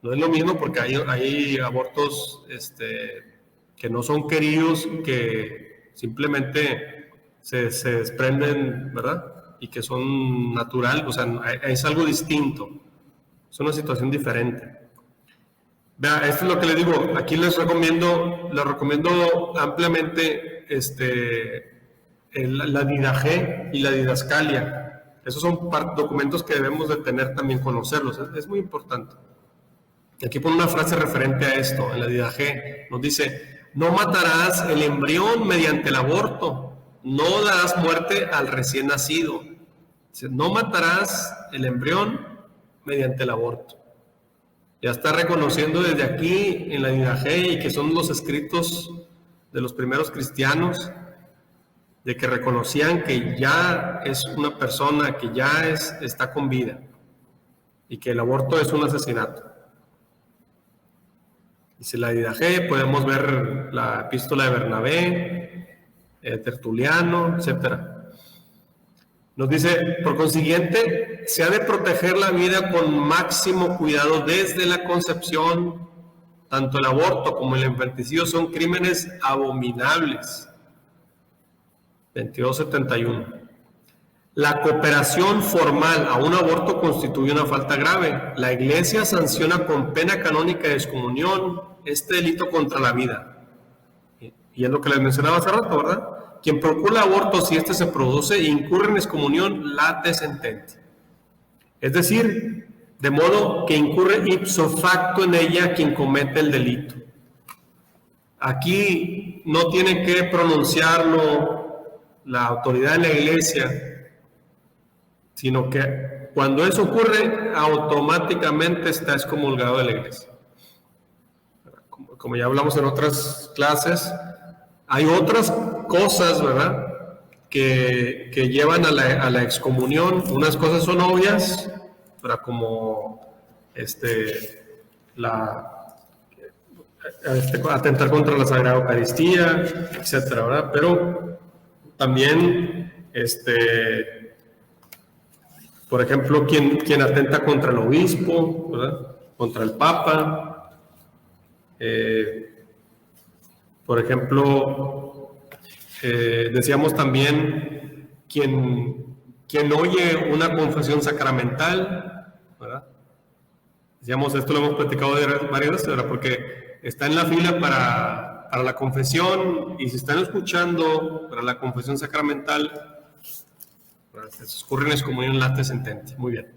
No es lo mismo porque hay abortos que no son queridos, que simplemente se desprenden, ¿verdad? Y que son natural, o sea, es algo distinto. Es una situación diferente. Vea, esto es lo que les digo. Aquí les recomiendo ampliamente la didaje y la didascalia. Esos son documentos que debemos de tener también, conocerlos. Es muy importante. Y aquí pone una frase referente a esto. En la didaje nos dice: no matarás el embrión mediante el aborto. No darás muerte al recién nacido. No matarás el embrión mediante el aborto. Ya está reconociendo desde aquí en la didaje, y que son los escritos de los primeros cristianos, de que reconocían que ya es una persona que ya está con vida y que el aborto es un asesinato. Dice la didaje, podemos ver la epístola de Bernabé, Tertuliano, etcétera. Nos dice, por consiguiente, se ha de proteger la vida con máximo cuidado desde la concepción. tanto el aborto como el infanticidio son crímenes abominables. 2271. La cooperación formal a un aborto constituye una falta grave. La Iglesia sanciona con pena canónica de excomunión este delito contra la vida. Y es lo que les mencionaba hace rato, ¿verdad? Quien procura aborto, si éste se produce, incurre en excomunión late sententi. Es decir, de modo que incurre ipso facto en ella quien comete el delito. Aquí no tiene que pronunciarlo la autoridad de la Iglesia, sino que cuando eso ocurre, automáticamente está excomulgado de la Iglesia. Como ya hablamos en otras clases, hay otras cosas, ¿verdad?, que llevan a la excomunión. Unas cosas son obvias, ¿verdad?, como atentar contra la Sagrada Eucaristía, etcétera, ¿verdad? Pero también, por ejemplo, quien atenta contra el obispo, ¿verdad?, contra el papa. Por ejemplo, decíamos también quien oye una confesión sacramental, ¿verdad? Decíamos, esto lo hemos platicado varias veces, ¿verdad?, porque está en la fila para la confesión, y si están escuchando para la confesión sacramental, se ocurre en excomunión late sententi. Muy bien.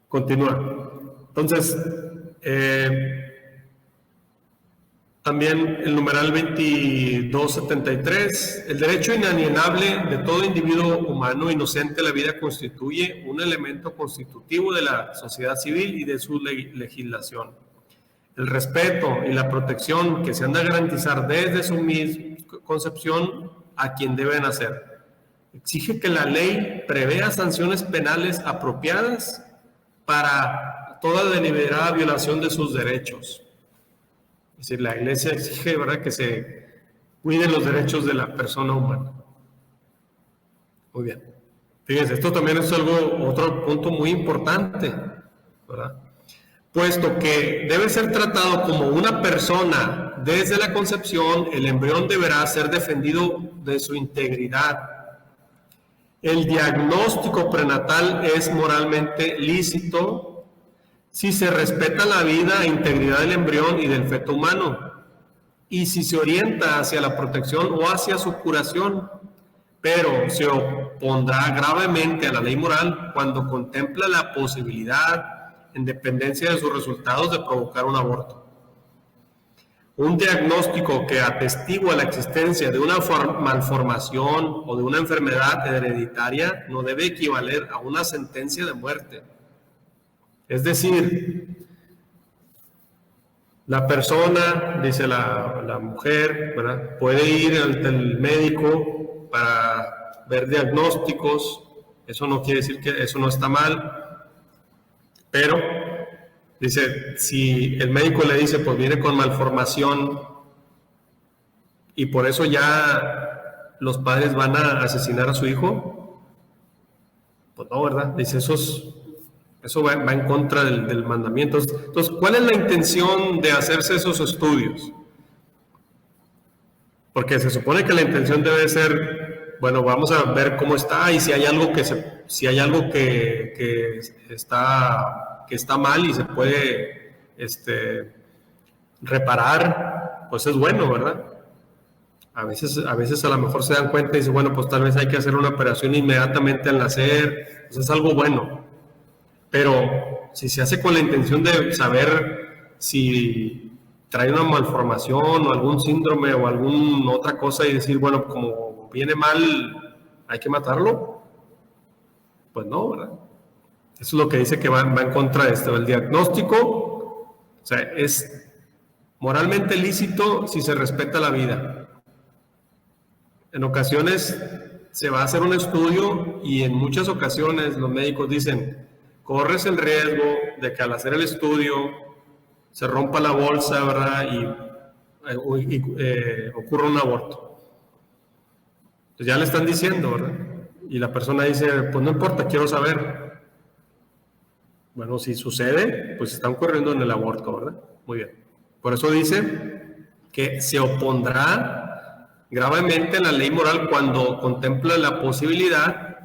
Continúa. Entonces, también el numeral 2273, el derecho inalienable de todo individuo humano inocente a la vida constituye un elemento constitutivo de la sociedad civil y de su legislación. El respeto y la protección que se han de garantizar desde su misma concepción a quien deben hacer. Exige que la ley prevea sanciones penales apropiadas para toda deliberada violación de sus derechos. Es decir, la Iglesia exige, ¿verdad?, que se cuiden los derechos de la persona humana. Muy bien. Fíjense, esto también es otro punto muy importante, ¿verdad? Puesto que debe ser tratado como una persona desde la concepción, el embrión deberá ser defendido de su integridad. El diagnóstico prenatal es moralmente lícito si se respeta la vida e integridad del embrión y del feto humano, y si se orienta hacia la protección o hacia su curación, pero se opondrá gravemente a la ley moral cuando contempla la posibilidad, en dependencia de sus resultados, de provocar un aborto. Un diagnóstico que atestigua la existencia de una malformación o de una enfermedad hereditaria no debe equivaler a una sentencia de muerte. Es decir, la persona, dice la mujer, ¿verdad?, puede ir ante el médico para ver diagnósticos. Eso no quiere decir que eso no está mal, pero dice, si el médico le dice, pues viene con malformación, y por eso ya los padres van a asesinar a su hijo, pues no, ¿verdad? Dice, eso va en contra del mandamiento. Entonces, ¿cuál es la intención de hacerse esos estudios? Porque se supone que la intención debe ser, bueno, vamos a ver cómo está, y si hay algo que está mal y se puede reparar, pues es bueno, ¿verdad? A veces a lo mejor se dan cuenta y dicen, bueno, pues tal vez hay que hacer una operación inmediatamente al nacer, pues es algo bueno. Pero si se hace con la intención de saber si trae una malformación o algún síndrome o alguna otra cosa, y decir, bueno, como viene mal, hay que matarlo, pues no, ¿verdad? Eso es lo que dice que va en contra de esto. El diagnóstico, o sea, es moralmente lícito si se respeta la vida. En ocasiones se va a hacer un estudio y en muchas ocasiones los médicos dicen, corres el riesgo de que al hacer el estudio se rompa la bolsa, ¿verdad?, y ocurra un aborto. Entonces ya le están diciendo, ¿verdad? Y la persona dice, pues no importa, quiero saber. Bueno, si sucede, pues están corriendo en el aborto, ¿verdad? Muy bien. Por eso dice que se opondrá gravemente a la ley moral cuando contempla la posibilidad,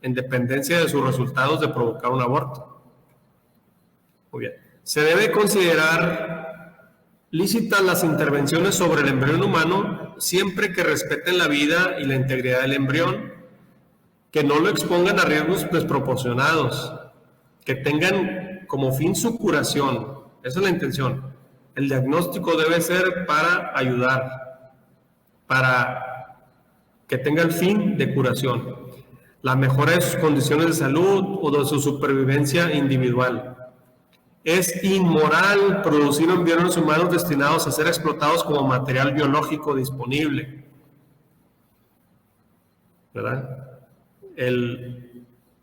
en dependencia de sus resultados, de provocar un aborto. Muy bien. Se debe considerar lícitas las intervenciones sobre el embrión humano siempre que respeten la vida y la integridad del embrión, que no lo expongan a riesgos desproporcionados, que tengan como fin su curación. Esa es la intención. El diagnóstico debe ser para ayudar, para que tenga el fin de curación, la mejora de sus condiciones de salud o de su supervivencia individual. Es inmoral producir embriones humanos destinados a ser explotados como material biológico disponible, ¿verdad?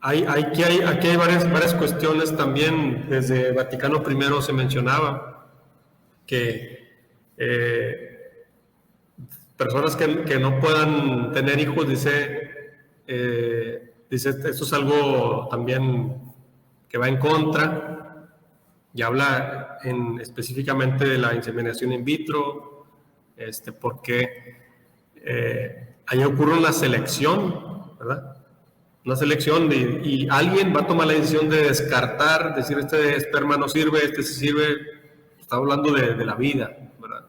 Aquí hay varias cuestiones también. Desde Vaticano I se mencionaba que personas que no puedan tener hijos, dice esto es algo también que va en contra, y habla específicamente de la inseminación in vitro, porque ahí ocurre una selección, ¿verdad? Una selección y alguien va a tomar la decisión de descartar, decir este esperma no sirve, este sí sirve. Está hablando de la vida, ¿verdad?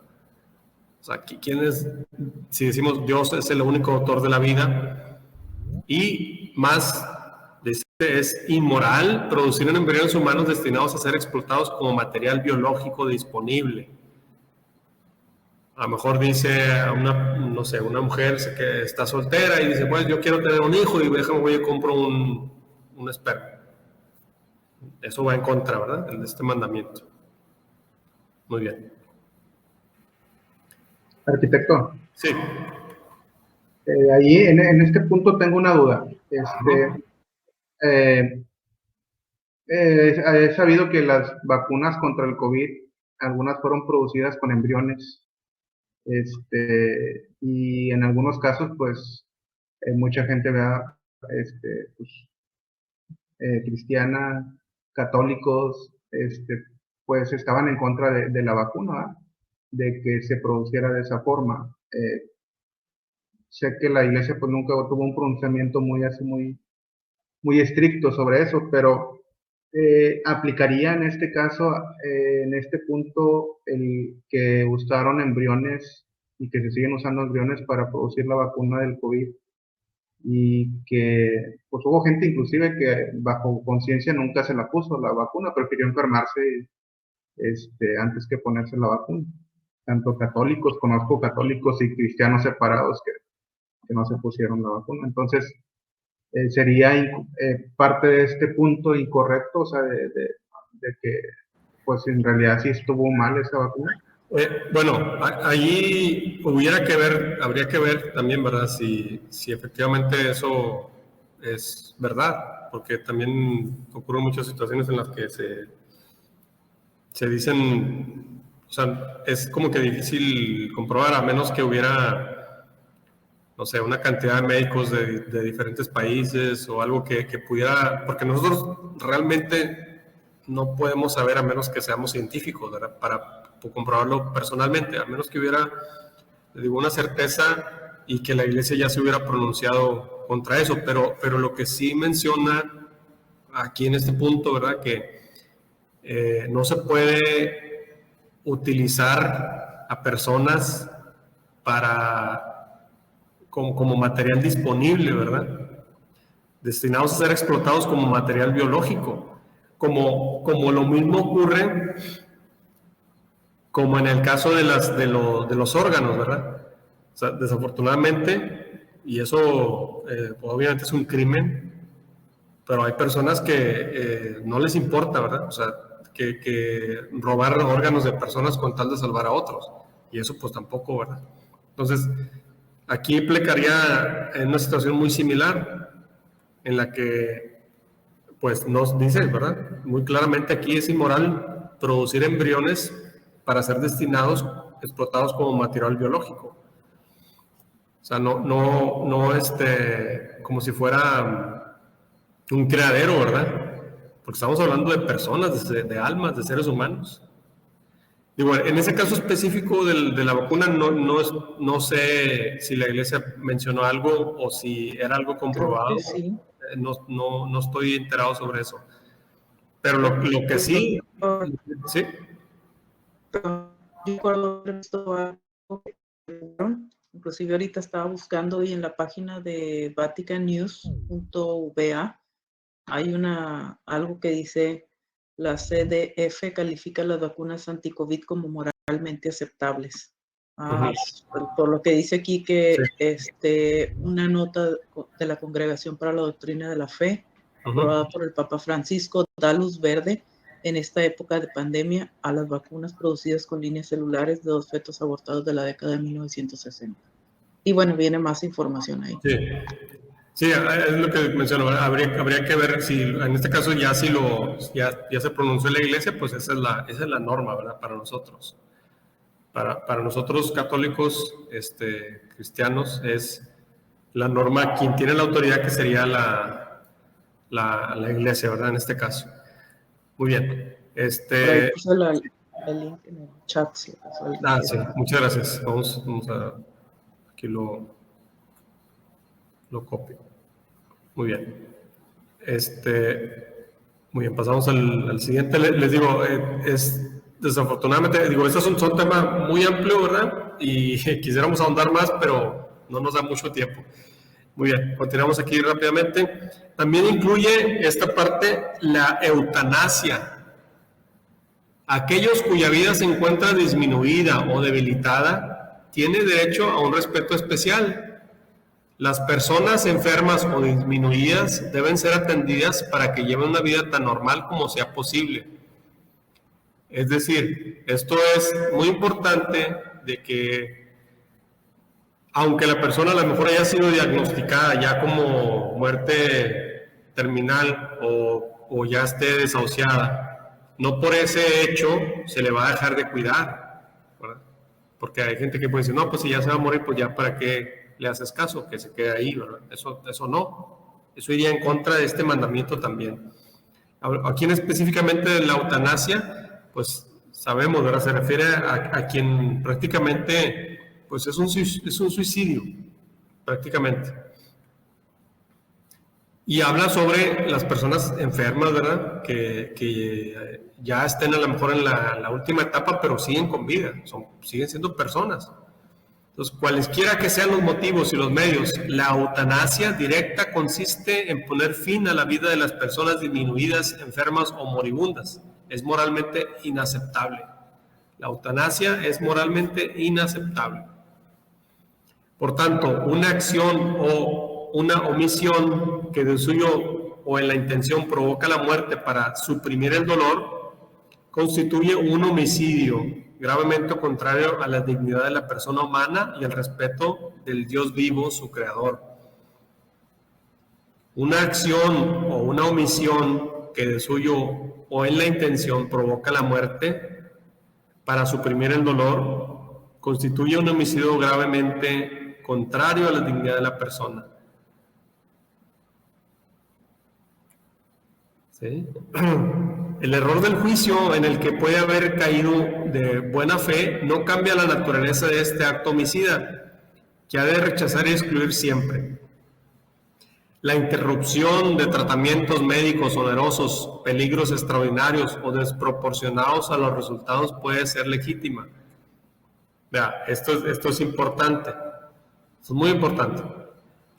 O sea, ¿quién es? Si decimos Dios es el único autor de la vida, y más, dice, es inmoral producir en embriones humanos destinados a ser explotados como material biológico disponible. A lo mejor dice una mujer que está soltera y dice, pues yo quiero tener un hijo y voy y compro un esperma. Eso va en contra, ¿verdad?, de este mandamiento. Muy bien. Arquitecto. Sí. Ahí en este punto tengo una duda. He sabido que las vacunas contra el COVID, algunas fueron producidas con embriones, y en algunos casos, pues, mucha gente, ¿verdad?, cristiana, católicos, pues estaban en contra de la vacuna, ¿verdad?, de que se produciera de esa forma. Sé que la iglesia pues nunca tuvo un pronunciamiento muy estricto sobre eso, pero ¿aplicaría en este caso, en este punto, el que usaron embriones y que se siguen usando embriones para producir la vacuna del COVID? Y que pues hubo gente inclusive que bajo conciencia nunca se la puso la vacuna, prefirió enfermarse antes que ponerse la vacuna. Tanto católicos, conozco católicos y cristianos separados que no se pusieron la vacuna. Entonces, sería parte de este punto incorrecto, o sea, de que pues en realidad sí estuvo mal esa vacuna. Bueno, allí habría que ver también, ¿verdad?, si efectivamente eso es verdad, porque también ocurren muchas situaciones en las que se dicen, o sea, es como que difícil comprobar, a menos que hubiera, no sé, una cantidad de médicos de diferentes países o algo que pudiera, porque nosotros realmente no podemos saber a menos que seamos científicos, ¿verdad?, para comprobarlo personalmente, a menos que hubiera, digo, una certeza y que la iglesia ya se hubiera pronunciado contra eso, pero lo que sí menciona aquí en este punto, ¿verdad?, que no se puede utilizar a personas como material disponible, ¿verdad?, destinados a ser explotados como material biológico, como lo mismo ocurre como en el caso de los órganos, ¿verdad? O sea, desafortunadamente, y eso obviamente es un crimen, pero hay personas que no les importa, ¿verdad? O sea, que robar órganos de personas con tal de salvar a otros, y eso pues tampoco, ¿verdad? Entonces, aquí implicaría en una situación muy similar, en la que pues nos dice, ¿verdad?, muy claramente aquí es inmoral producir embriones para ser explotados como material biológico. O sea, no como si fuera un criadero, ¿verdad? Porque estamos hablando de personas, de almas, de seres humanos. Digo, en ese caso específico de la vacuna, no sé si la iglesia mencionó algo o si era algo comprobado. Creo que sí. No estoy enterado sobre eso. Pero lo que sí... ¿Sí? Yo recuerdo haber visto algo, inclusive ahorita estaba buscando y en la página de vaticannews.va hay algo que dice: la CDF califica las vacunas anti-COVID como moralmente aceptables. Por lo que dice aquí que una nota de la Congregación para la Doctrina de la Fe, aprobada por el Papa Francisco, da luz verde en esta época de pandemia a las vacunas producidas con líneas celulares de 2 fetos abortados de la década de 1960. Y bueno, viene más información ahí. Sí, es lo que menciono. Habría que ver si en este caso ya se pronunció la iglesia, pues esa es la norma, ¿verdad? Para nosotros. Para nosotros católicos, cristianos, es la norma, quien tiene la autoridad, que sería la iglesia, ¿verdad? En este caso. Muy bien. Por ahí puse el link en el chat. Si sí, muchas gracias. Vamos a... Aquí lo copio. Muy bien. Muy bien, pasamos al siguiente. Les digo, desafortunadamente, este es un tema muy amplio, ¿verdad? Y quisiéramos ahondar más, pero no nos da mucho tiempo. Muy bien, continuamos aquí rápidamente. También incluye esta parte la eutanasia. Aquellos cuya vida se encuentra disminuida o debilitada tienen derecho a un respeto especial. Las personas enfermas o disminuidas deben ser atendidas para que lleven una vida tan normal como sea posible. Es decir, esto es muy importante, de que aunque la persona a lo mejor haya sido diagnosticada ya como muerte terminal o ya esté desahuciada, no por ese hecho se le va a dejar de cuidar, ¿verdad? Porque hay gente que puede decir, no, pues si ya se va a morir, pues ya para qué le haces caso, que se quede ahí, ¿verdad? Eso no. Eso iría en contra de este mandamiento también. Aquí específicamente de la eutanasia, pues sabemos, ¿verdad? Se refiere a quien prácticamente, pues es un suicidio, prácticamente. Y habla sobre las personas enfermas, ¿verdad? Que ya estén a lo mejor en la última etapa, pero siguen con vida, siguen siendo personas. Entonces, cualesquiera que sean los motivos y los medios, la eutanasia directa consiste en poner fin a la vida de las personas disminuidas, enfermas o moribundas. Es moralmente inaceptable. La eutanasia es moralmente inaceptable. Por tanto, una acción o una omisión que de suyo o en la intención provoca la muerte para suprimir el dolor, constituye un homicidio gravemente contrario a la dignidad de la persona humana y al respeto del Dios vivo, su creador. Una acción o una omisión que de suyo o en la intención provoca la muerte para suprimir el dolor, constituye un homicidio gravemente contrario a la dignidad de la persona. ¿Sí? El error del juicio en el que puede haber caído de buena fe no cambia la naturaleza de este acto homicida, que ha de rechazar y excluir siempre. La interrupción de tratamientos médicos onerosos, peligros extraordinarios o desproporcionados a los resultados puede ser legítima. Vea, esto es importante, es muy importante.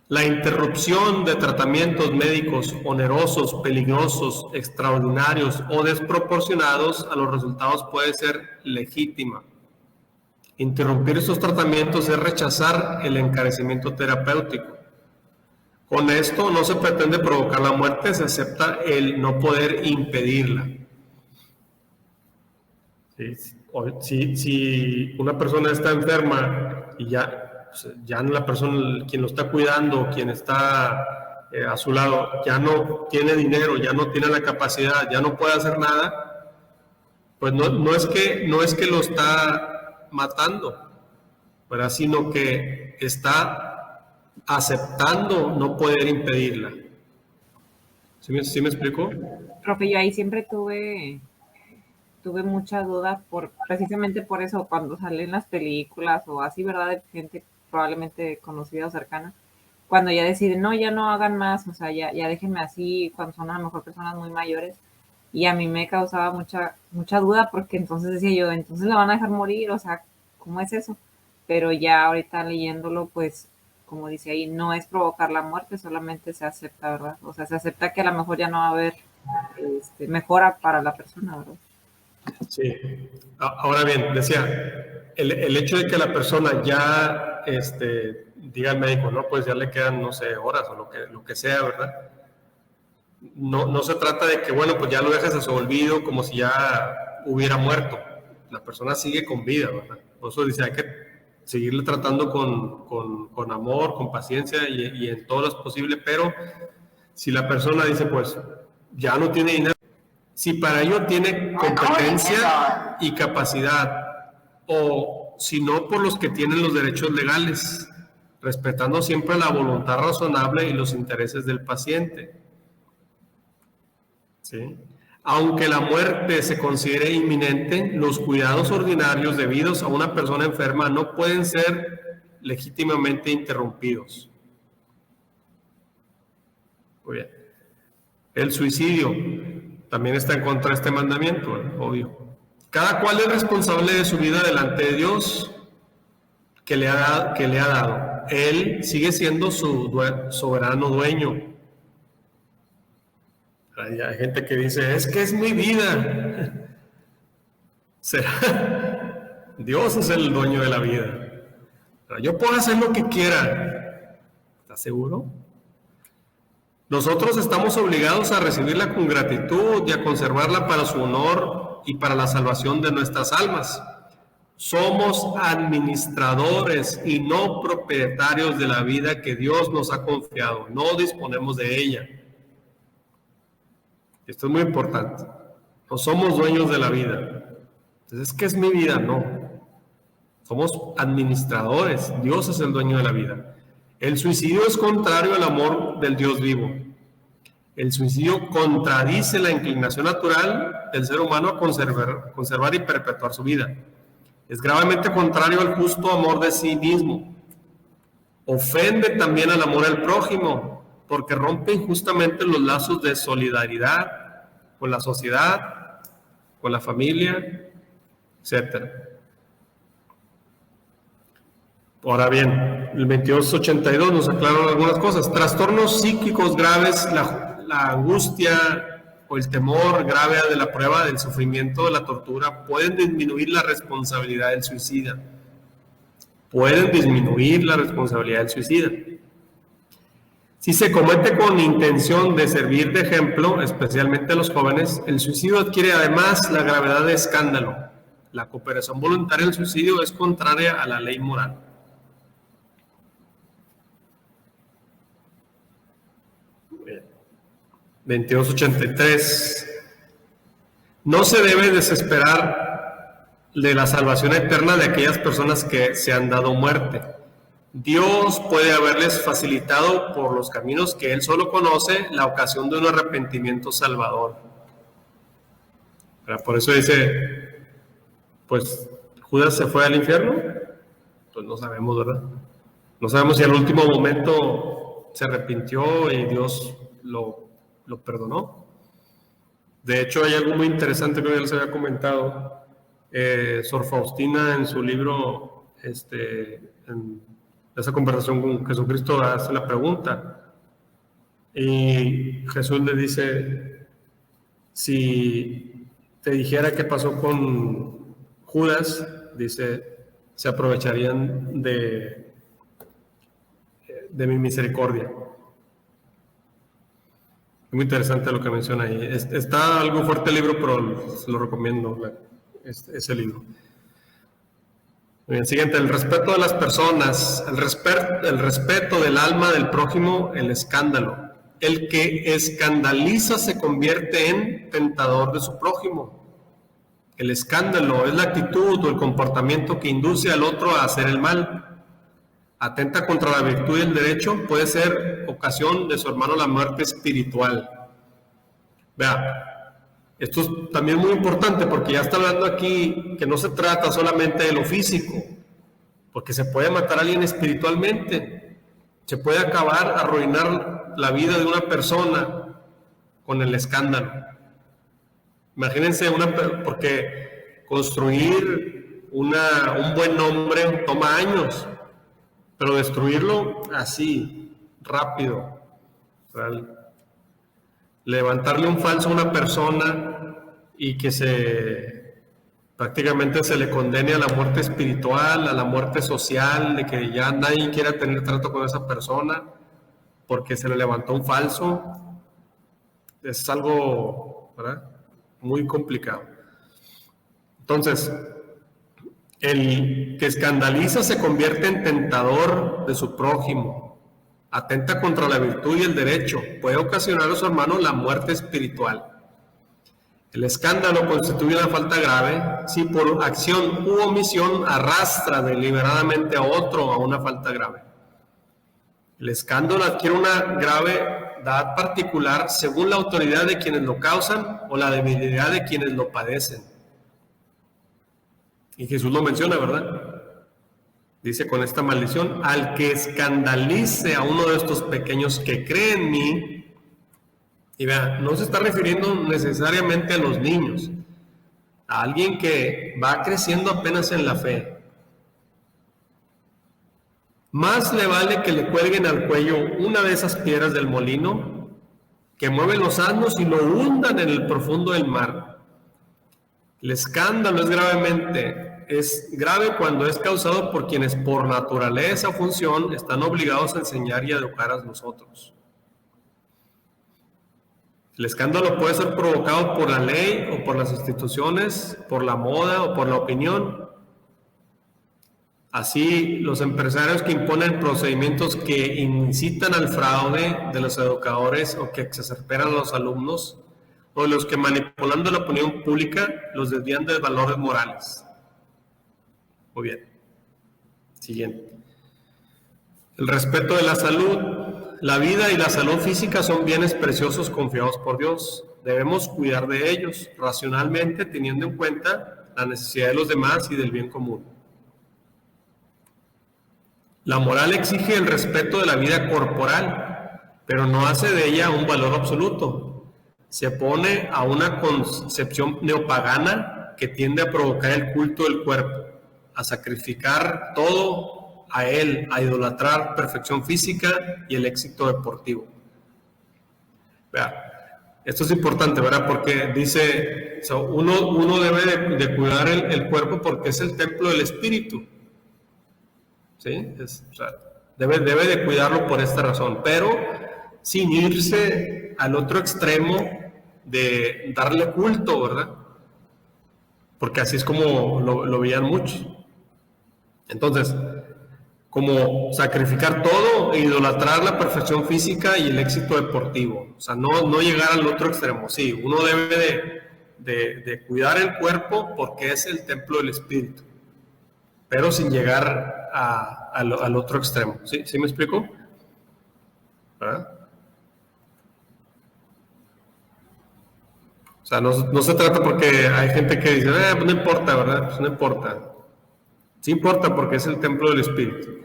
La interrupción de tratamientos médicos onerosos, peligrosos, extraordinarios o desproporcionados a los resultados puede ser legítima. Interrumpir estos tratamientos es rechazar el encarecimiento terapéutico. Con esto no se pretende provocar la muerte, se acepta el no poder impedirla. Si una persona está enferma y ya la persona, quien lo está cuidando, quien está a su lado, ya no tiene dinero, ya no tiene la capacidad, ya no puede hacer nada, pues no es que lo está matando, ¿verdad? Sino que está aceptando no poder impedirla. ¿Sí me explico? Profe, yo ahí siempre tuve, no sé si es que estoy equivocada, pero siempre tuve la duda de que si la eutanasia es una acción que se debe hacer, ¿verdad? Pero que no se debe hacer tuve mucha duda precisamente por eso, cuando salen las películas o así, ¿verdad? De gente probablemente conocida o cercana, cuando ya deciden, no, ya no hagan más, o sea, ya déjenme así, cuando son a lo mejor personas muy mayores. Y a mí me causaba mucha duda porque entonces decía yo, entonces la van a dejar morir, o sea, ¿cómo es eso? Pero ya ahorita leyéndolo, pues, como dice ahí, no es provocar la muerte, solamente se acepta, ¿verdad? O sea, se acepta que a lo mejor ya no va a haber mejora para la persona, ¿verdad? Sí. Ahora bien, decía, el hecho de que la persona ya diga al médico, no, pues ya le quedan, no sé, horas o lo que sea, ¿verdad? No se trata de que, bueno, pues ya lo dejes a su olvido como si ya hubiera muerto. La persona sigue con vida, ¿verdad? Por eso dice, hay que seguirle tratando con amor, con paciencia y en todo lo posible, pero si la persona dice, pues, ya no tiene dinero, si para ello tiene competencia y capacidad, o si no por los que tienen los derechos legales, respetando siempre la voluntad razonable y los intereses del paciente. ¿Sí? Aunque la muerte se considere inminente, los cuidados ordinarios debidos a una persona enferma no pueden ser legítimamente interrumpidos. Muy bien. El suicidio también está en contra de este mandamiento, obvio. Cada cual es responsable de su vida delante de Dios que le ha dado. Él sigue siendo su soberano dueño. Hay gente que dice, es que es mi vida. ¿Será? Dios es el dueño de la vida. Yo puedo hacer lo que quiera. ¿Estás seguro? Nosotros estamos obligados a recibirla con gratitud y a conservarla para su honor y para la salvación de nuestras almas. Somos administradores y no propietarios de la vida que Dios nos ha confiado. No disponemos de ella. Esto es muy importante. No somos dueños de la vida. Entonces, ¿qué es mi vida? No. Somos administradores. Dios es el dueño de la vida. El suicidio es contrario al amor del Dios vivo. El suicidio contradice la inclinación natural del ser humano a conservar y perpetuar su vida. Es gravemente contrario al justo amor de sí mismo. Ofende también al amor al prójimo, porque rompe injustamente los lazos de solidaridad con la sociedad, con la familia, etc. Ahora bien, el 2282 nos aclaran algunas cosas. Trastornos psíquicos graves, la angustia o el temor grave de la prueba del sufrimiento de la tortura pueden disminuir la responsabilidad del suicida. Pueden disminuir la responsabilidad del suicida. Si se comete con intención de servir de ejemplo, especialmente a los jóvenes, el suicidio adquiere además la gravedad de escándalo. La cooperación voluntaria al suicidio es contraria a la ley moral. Bien. 2283. No se debe desesperar de la salvación eterna de aquellas personas que se han dado muerte. Dios puede haberles facilitado por los caminos que Él solo conoce la ocasión de un arrepentimiento salvador. Por eso dice, pues, ¿Judas se fue al infierno? Pues no sabemos, ¿verdad? No sabemos si al último momento se arrepintió y Dios lo perdonó. De hecho, hay algo muy interesante que ya les había comentado. Sor Faustina en su libro, en esa conversación con Jesucristo, hace la pregunta y Jesús le dice, si te dijera qué pasó con Judas, dice, se aprovecharían de mi misericordia. Muy interesante lo que menciona ahí. Está algo fuerte el libro, pero se lo recomiendo, ese libro. Bien, siguiente, el respeto de las personas, el respeto del alma del prójimo, el escándalo. El que escandaliza se convierte en tentador de su prójimo. El escándalo es la actitud o el comportamiento que induce al otro a hacer el mal. Atenta contra la virtud y el derecho, puede ser ocasión de su hermano la muerte espiritual. Vea, Esto es también muy importante porque ya está hablando aquí que no se trata solamente de lo físico, porque se puede matar a alguien espiritualmente, se puede acabar, arruinar la vida de una persona con el escándalo. Imagínense, porque construir un buen nombre toma años, pero destruirlo así, rápido, ¿verdad? Levantarle un falso a una persona y que prácticamente se le condene a la muerte espiritual, a la muerte social, de que ya nadie quiera tener trato con esa persona porque se le levantó un falso, es algo, ¿verdad?, muy complicado. Entonces, el que escandaliza se convierte en tentador de su prójimo, atenta contra la virtud y el derecho, puede ocasionar a su hermano la muerte espiritual. El escándalo constituye una falta grave si por acción u omisión arrastra deliberadamente a otro a una falta grave. El escándalo adquiere una gravedad particular según la autoridad de quienes lo causan o la debilidad de quienes lo padecen. Y Jesús lo menciona, ¿verdad? Dice: con esta maldición, al que escandalice a uno de estos pequeños que cree en mí. Y vean, no se está refiriendo necesariamente a los niños, a alguien que va creciendo apenas en la fe. Más le vale que le cuelguen al cuello una de esas piedras del molino que mueven los asnos y lo hundan en el profundo del mar. El escándalo es grave cuando es causado por quienes por naturaleza o función están obligados a enseñar y educar a nosotros. El escándalo puede ser provocado por la ley o por las instituciones, por la moda o por la opinión. Así, los empresarios que imponen procedimientos que incitan al fraude de los educadores o que exacerban a los alumnos, o los que manipulando la opinión pública los desvían de valores morales. Muy bien. Siguiente. El respeto de la salud. La vida y la salud física son bienes preciosos confiados por Dios. Debemos cuidar de ellos racionalmente, teniendo en cuenta la necesidad de los demás y del bien común. La moral exige el respeto de la vida corporal, pero no hace de ella un valor absoluto. Se opone a una concepción neopagana que tiende a provocar el culto del cuerpo, a sacrificar todo a él, a idolatrar perfección física y el éxito deportivo. Vea, esto es importante, ¿verdad? Porque dice, uno debe de cuidar el cuerpo porque es el templo del espíritu. ¿Sí? Debe de cuidarlo por esta razón, pero sin irse al otro extremo de darle culto, ¿verdad? Porque así es como lo veían muchos. Entonces, como sacrificar todo e idolatrar la perfección física y el éxito deportivo. O sea, no llegar al otro extremo. Sí, uno debe de cuidar el cuerpo porque es el templo del espíritu, pero sin llegar al otro extremo. ¿Sí? ¿Sí me explico? ¿Verdad? O sea, no se trata porque hay gente que dice, pues no importa, ¿verdad? Pues no importa. Sí importa porque es el templo del espíritu.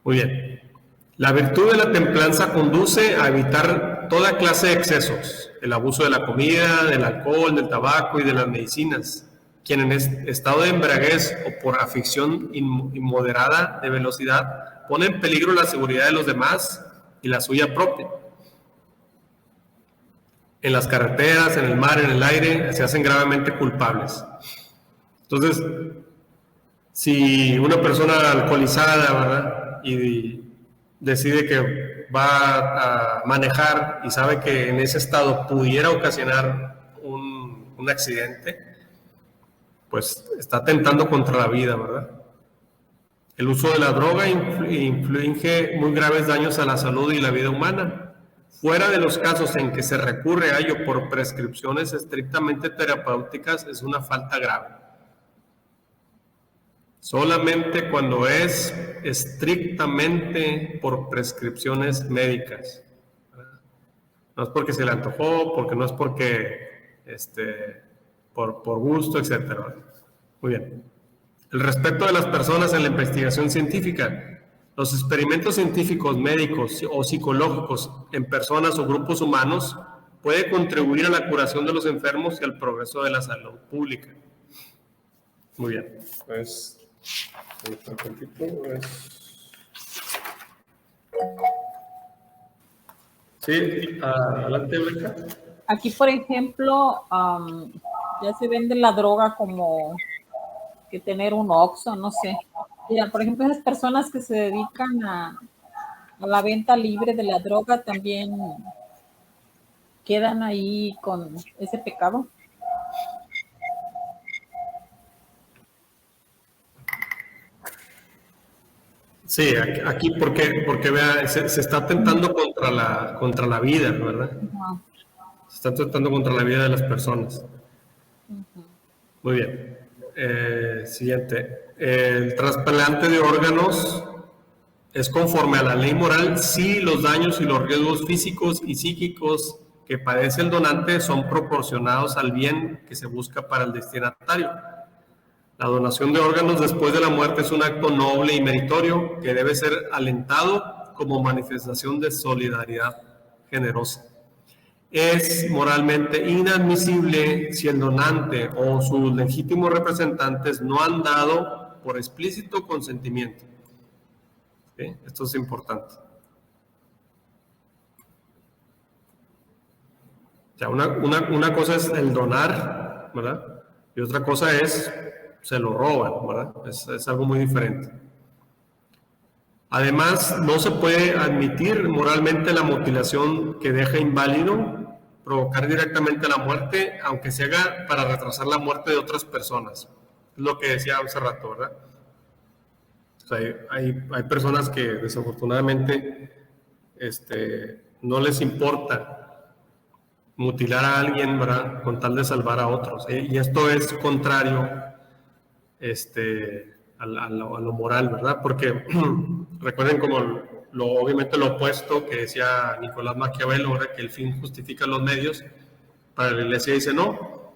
Muy bien. La virtud de la templanza conduce a evitar toda clase de excesos, el abuso de la comida, del alcohol, del tabaco y de las medicinas. Quien en estado de embriaguez o por afición inmoderada de velocidad pone en peligro la seguridad de los demás y la suya propia. En las carreteras, en el mar, en el aire, se hacen gravemente culpables. Entonces, si una persona alcoholizada, ¿verdad?, y decide que va a manejar y sabe que en ese estado pudiera ocasionar un accidente, pues está atentando contra la vida, ¿verdad? El uso de la droga inflige muy graves daños a la salud y la vida humana. Fuera de los casos en que se recurre a ello por prescripciones estrictamente terapéuticas, es una falta grave. Solamente cuando es estrictamente por prescripciones médicas. No es porque se le antojó, porque no es porque por gusto, etcétera. Muy bien. El respeto de las personas en la investigación científica. Los experimentos científicos, médicos o psicológicos en personas o grupos humanos puede contribuir a la curación de los enfermos y al progreso de la salud pública. Muy bien. Pues, sí, adelante, Blanca. Aquí, por ejemplo, ya se vende la droga como que tener un Oxxo, no sé. Mira, por ejemplo, esas personas que se dedican a la venta libre de la droga también quedan ahí con ese pecado. Sí, aquí porque vea, se está atentando contra la vida, ¿verdad? Se está atentando contra la vida de las personas. Muy bien. Siguiente. El trasplante de órganos es conforme a la ley moral si los daños y los riesgos físicos y psíquicos que padece el donante son proporcionados al bien que se busca para el destinatario. La donación de órganos después de la muerte es un acto noble y meritorio que debe ser alentado como manifestación de solidaridad generosa. Es moralmente inadmisible si el donante o sus legítimos representantes no han dado por explícito consentimiento. ¿Sí? Esto es importante. O sea, una cosa es el donar, ¿verdad? Y otra cosa es se lo roban, ¿verdad? Es algo muy diferente. Además, no se puede admitir moralmente la mutilación que deja inválido, provocar directamente la muerte, aunque se haga para retrasar la muerte de otras personas. Es lo que decía hace rato, ¿verdad? O sea, hay personas que desafortunadamente no les importa mutilar a alguien, ¿verdad? Con tal de salvar a otros. Y esto es contrario a lo moral, ¿verdad? Porque recuerden como obviamente lo opuesto que decía Nicolás Maquiavelo, ¿verdad? Que el fin justifica los medios. Para la iglesia dice no.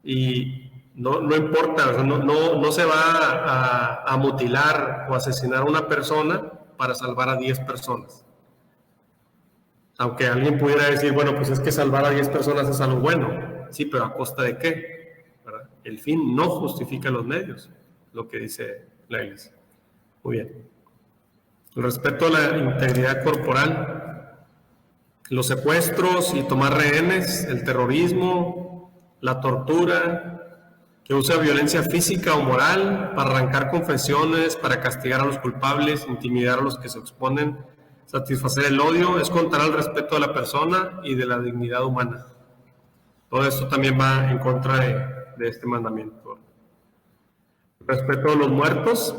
Y no importa, o sea, no se va a mutilar o asesinar a una persona para salvar a 10 personas. Aunque alguien pudiera decir, bueno, pues es que salvar a 10 personas es algo bueno. Sí, pero ¿a costa de qué? ¿Verdad? El fin no justifica los medios, lo que dice la iglesia. Muy bien. El respeto a la integridad corporal, los secuestros y tomar rehenes, el terrorismo, la tortura, que usa violencia física o moral para arrancar confesiones, para castigar a los culpables, intimidar a los que se exponen, satisfacer el odio, es contrario al respeto de la persona y de la dignidad humana. Todo esto también va en contra de este mandamiento. Respeto a los muertos.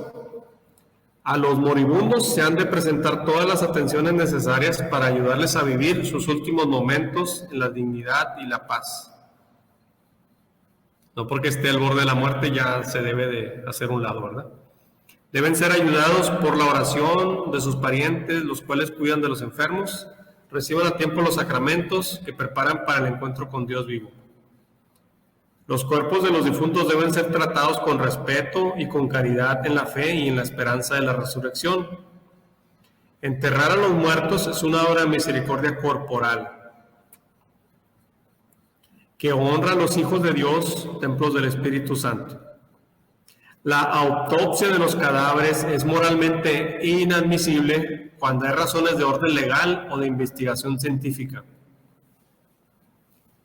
A los moribundos se han de presentar todas las atenciones necesarias para ayudarles a vivir sus últimos momentos en la dignidad y la paz. No porque esté al borde de la muerte ya se debe de hacer un lado, ¿verdad? Deben ser ayudados por la oración de sus parientes, los cuales cuidan de los enfermos, reciban a tiempo los sacramentos que preparan para el encuentro con Dios vivo. Los cuerpos de los difuntos deben ser tratados con respeto y con caridad en la fe y en la esperanza de la resurrección. Enterrar a los muertos es una obra de misericordia corporal que honra a los hijos de Dios, templos del Espíritu Santo. La autopsia de los cadáveres es moralmente inadmisible cuando hay razones de orden legal o de investigación científica.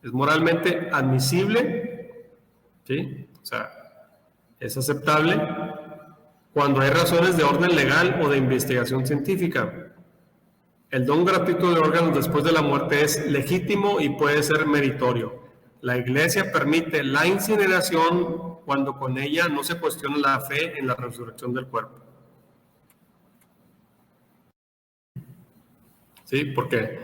Es moralmente admisible, ¿sí? O sea, es aceptable cuando hay razones de orden legal o de investigación científica. El don gratuito de órganos después de la muerte es legítimo y puede ser meritorio. La Iglesia permite la incineración cuando con ella no se cuestiona la fe en la resurrección del cuerpo. Sí, porque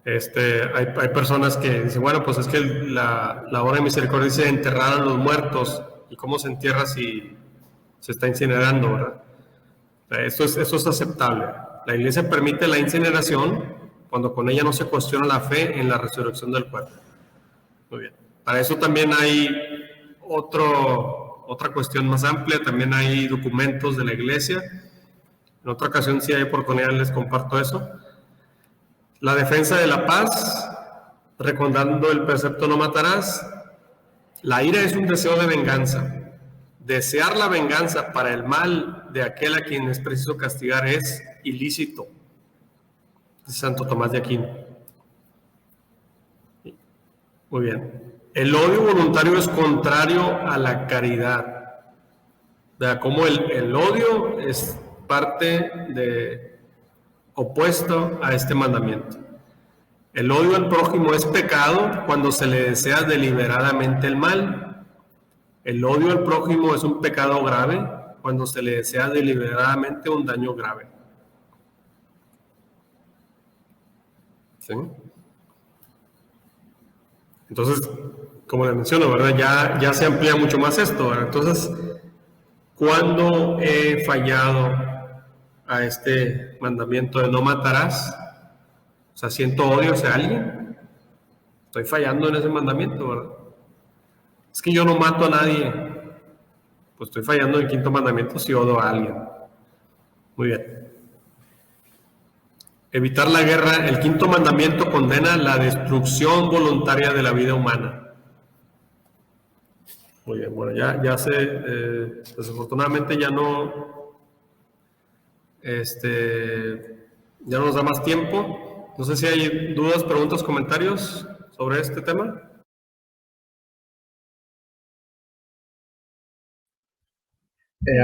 hay personas que dicen, bueno, pues es que la obra de misericordia dice enterrar a los muertos. ¿Y cómo se entierra si se está incinerando, verdad? Esto es aceptable. La Iglesia permite la incineración cuando con ella no se cuestiona la fe en la resurrección del cuerpo. Muy bien. Para eso también hay otra cuestión más amplia, también hay documentos de la iglesia. En otra ocasión, si hay oportunidad, les comparto eso. La defensa de la paz, recordando el precepto no matarás. La ira es un deseo de venganza. Desear la venganza para el mal de aquel a quien es preciso castigar es ilícito. Dice Santo Tomás de Aquino. Muy bien. El odio voluntario es contrario a la caridad. Vea cómo el odio es opuesto a este mandamiento. El odio al prójimo es pecado cuando se le desea deliberadamente el mal. El odio al prójimo es un pecado grave cuando se le desea deliberadamente un daño grave. ¿Sí? Entonces, como les menciono, ¿verdad? Ya se amplía mucho más esto, ¿verdad? Entonces, ¿cuándo he fallado a este mandamiento de no matarás? O sea, siento odio hacia alguien. Estoy fallando en ese mandamiento, ¿verdad? Es que yo no mato a nadie. Pues estoy fallando en el quinto mandamiento si odio a alguien. Muy bien. Evitar la guerra. El quinto mandamiento condena la destrucción voluntaria de la vida humana. Muy bien, bueno, ya sé, desafortunadamente ya no nos da más tiempo. No sé si hay dudas, preguntas, comentarios sobre este tema.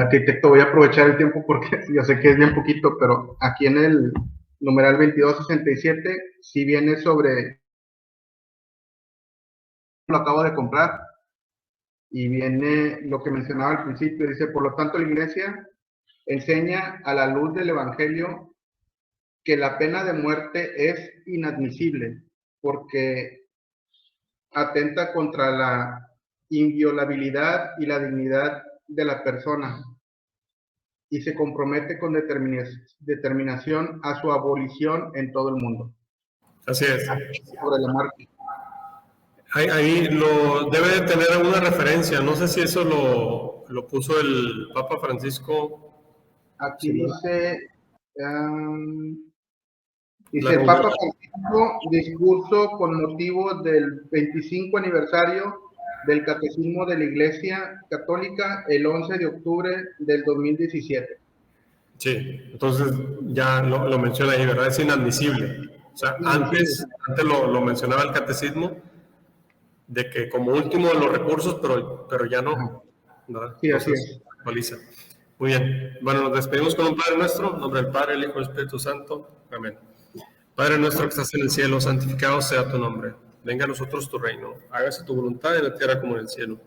Arquitecto, voy a aprovechar el tiempo porque yo sé que es bien poquito, pero aquí en el numeral 2267 sí viene sobre, lo acabo de comprar, y viene lo que mencionaba al principio, dice, por lo tanto la Iglesia enseña a la luz del Evangelio que la pena de muerte es inadmisible porque atenta contra la inviolabilidad y la dignidad de la persona y se compromete con determinación a su abolición en todo el mundo. Así es. Sobre la marca. Ahí debe de tener alguna referencia. No sé si eso lo puso el Papa Francisco. Aquí dice el Papa Francisco, discurso con motivo del 25 aniversario del Catecismo de la Iglesia Católica el 11 de octubre del 2017. Sí, entonces ya lo menciona ahí, ¿verdad? Es inadmisible. O sea, antes lo mencionaba el Catecismo, de que como último de los recursos, pero ya no, ¿verdad? Sí, así es. Actualiza. Muy bien. Bueno, nos despedimos con un Padre Nuestro, en nombre del Padre, el Hijo y el Espíritu Santo. Amén. Padre nuestro que estás en el cielo, santificado sea tu nombre. Venga a nosotros tu reino. Hágase tu voluntad en la tierra como en el cielo.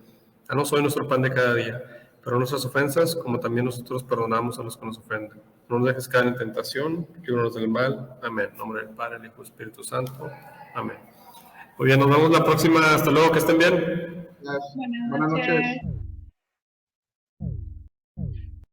Danos hoy nuestro pan de cada día. Pero nuestras ofensas, como también nosotros perdonamos a los que nos ofenden. No nos dejes caer en tentación, líbranos del mal. Amén. En nombre del Padre, el Hijo y el Espíritu Santo. Amén. Muy bien, nos vemos la próxima. Hasta luego, que estén bien. Buenas noches.